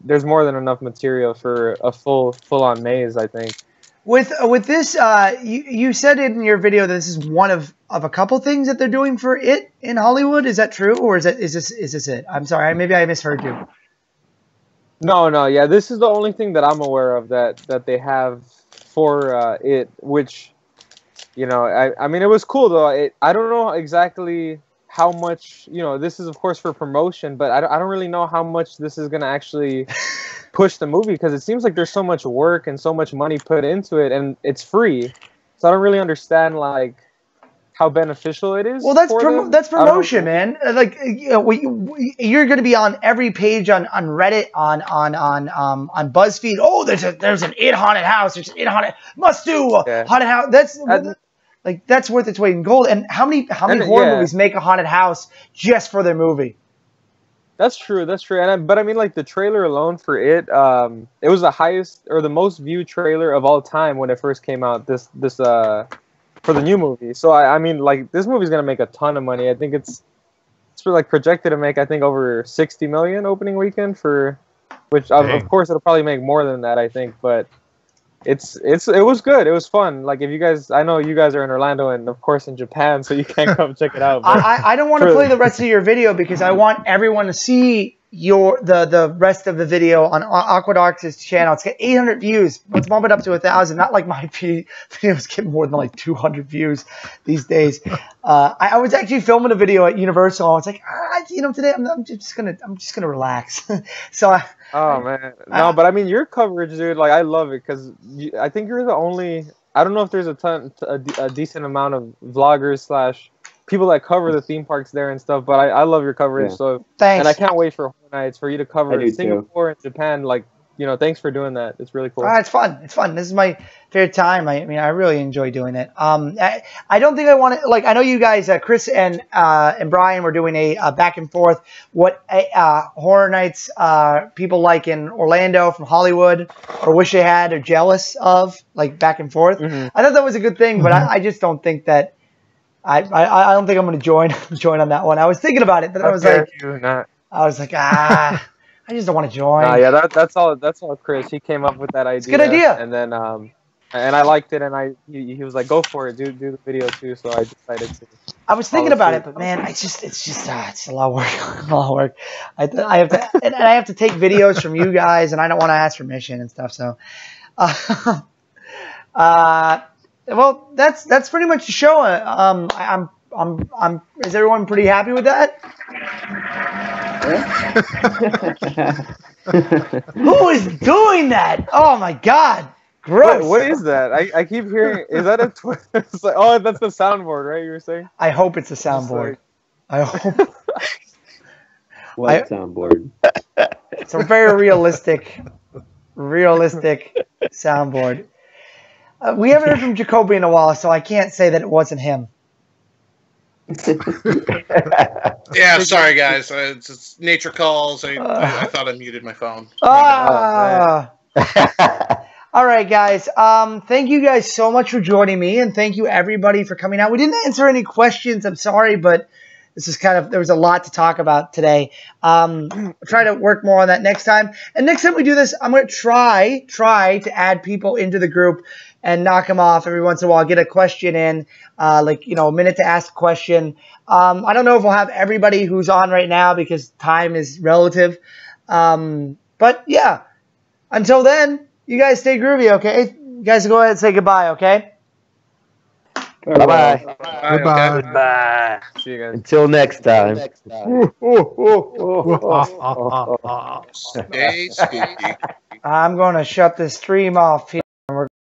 there's more than enough material for a full-on maze, I think. With this, you said in your video that this is one of a couple things that they're doing for It in Hollywood. Is that true, or is this it? I'm sorry, maybe I misheard you. No, yeah, this is the only thing that I'm aware of that they have for It, which, I mean, it was cool though. I don't know exactly how much, this is of course for promotion, but I don't really know how much this is going to actually push the movie, because it seems like there's so much work and so much money put into it, and it's free. So I don't really understand like how beneficial it is. Well, that's promotion, man. Like, you're going to be on every page on Reddit, on BuzzFeed. Oh, there's an It haunted house. There's an It haunted haunted house. That's worth its weight in gold. And how many horror movies make a haunted house just for their movie? That's true. But I mean, like, the trailer alone for It, it was the highest or the most viewed trailer of all time when it first came out. This for the new movie. So I mean, like, this movie's gonna make a ton of money. I think it's like projected to make, I think, over 60 million opening weekend, which of course it'll probably make more than that, I think, but. It was good. It was fun. Like, if you guys, I know you guys are in Orlando and of course in Japan, so you can't come check it out. But I don't want to play the rest of your video because I want everyone to see the rest of the video on Aqueduct's channel. It's got 800 views. Let's bump it up to 1,000. Not like my videos get more than like 200 views these days. I was actually filming a video at Universal. I was like, today I'm just gonna relax. So. Oh man, no, but I mean your coverage, dude. Like, I love it because I think you're the only. I don't know if there's a decent amount of vloggers / people that cover the theme parks there and stuff. But I love your coverage. Yeah. So thanks. And I can't wait for Horror Nights for you to cover Singapore and Japan. Like, thanks for doing that. It's really cool. It's fun. It's fun. This is my favorite time. I mean, I really enjoy doing it. I don't think I want to, like, I know you guys, Chris and Brian were doing a back and forth. What Horror Nights people like in Orlando from Hollywood or wish they had or jealous of, like, back and forth. Mm-hmm. I thought that was a good thing, but I just don't think that. I don't think I'm going to join on that one. I was thinking about it, but I was like, I just don't want to join. Yeah, that's all Chris. He came up with that idea. It's a good idea. And then and I liked it, and he was like, go for it, do the video too. So I decided to. I was thinking about it, but man, it's a lot of work. A lot of work. I have to take videos from you guys, and I don't want to ask permission and stuff. So, well, that's pretty much the show. Is everyone pretty happy with that? Who is doing that? Oh my God! Gross. What is that? I keep hearing. Is that a Twitter? It's like, oh, that's the soundboard, right? You were saying. I hope it's a soundboard. I hope. What soundboard? It's a very realistic soundboard. We haven't heard from Jacoby in a while, so I can't say that it wasn't him. Yeah, sorry guys. It's nature calls. I thought I muted my phone. All right, guys. Thank you guys so much for joining me, and thank you everybody for coming out. We didn't answer any questions. I'm sorry, but this is there was a lot to talk about today. I'll try to work more on that next time. And next time we do this, I'm going to try to add people into the group and knock them off every once in a while. Get a question in, a minute to ask a question. I don't know if we'll have everybody who's on right now because time is relative. But yeah, until then, you guys stay groovy, okay? You guys go ahead and say goodbye, okay? Bye-bye. Bye. Bye. See you guys. Until next time. Stay spooky. I'm going to shut this stream off here.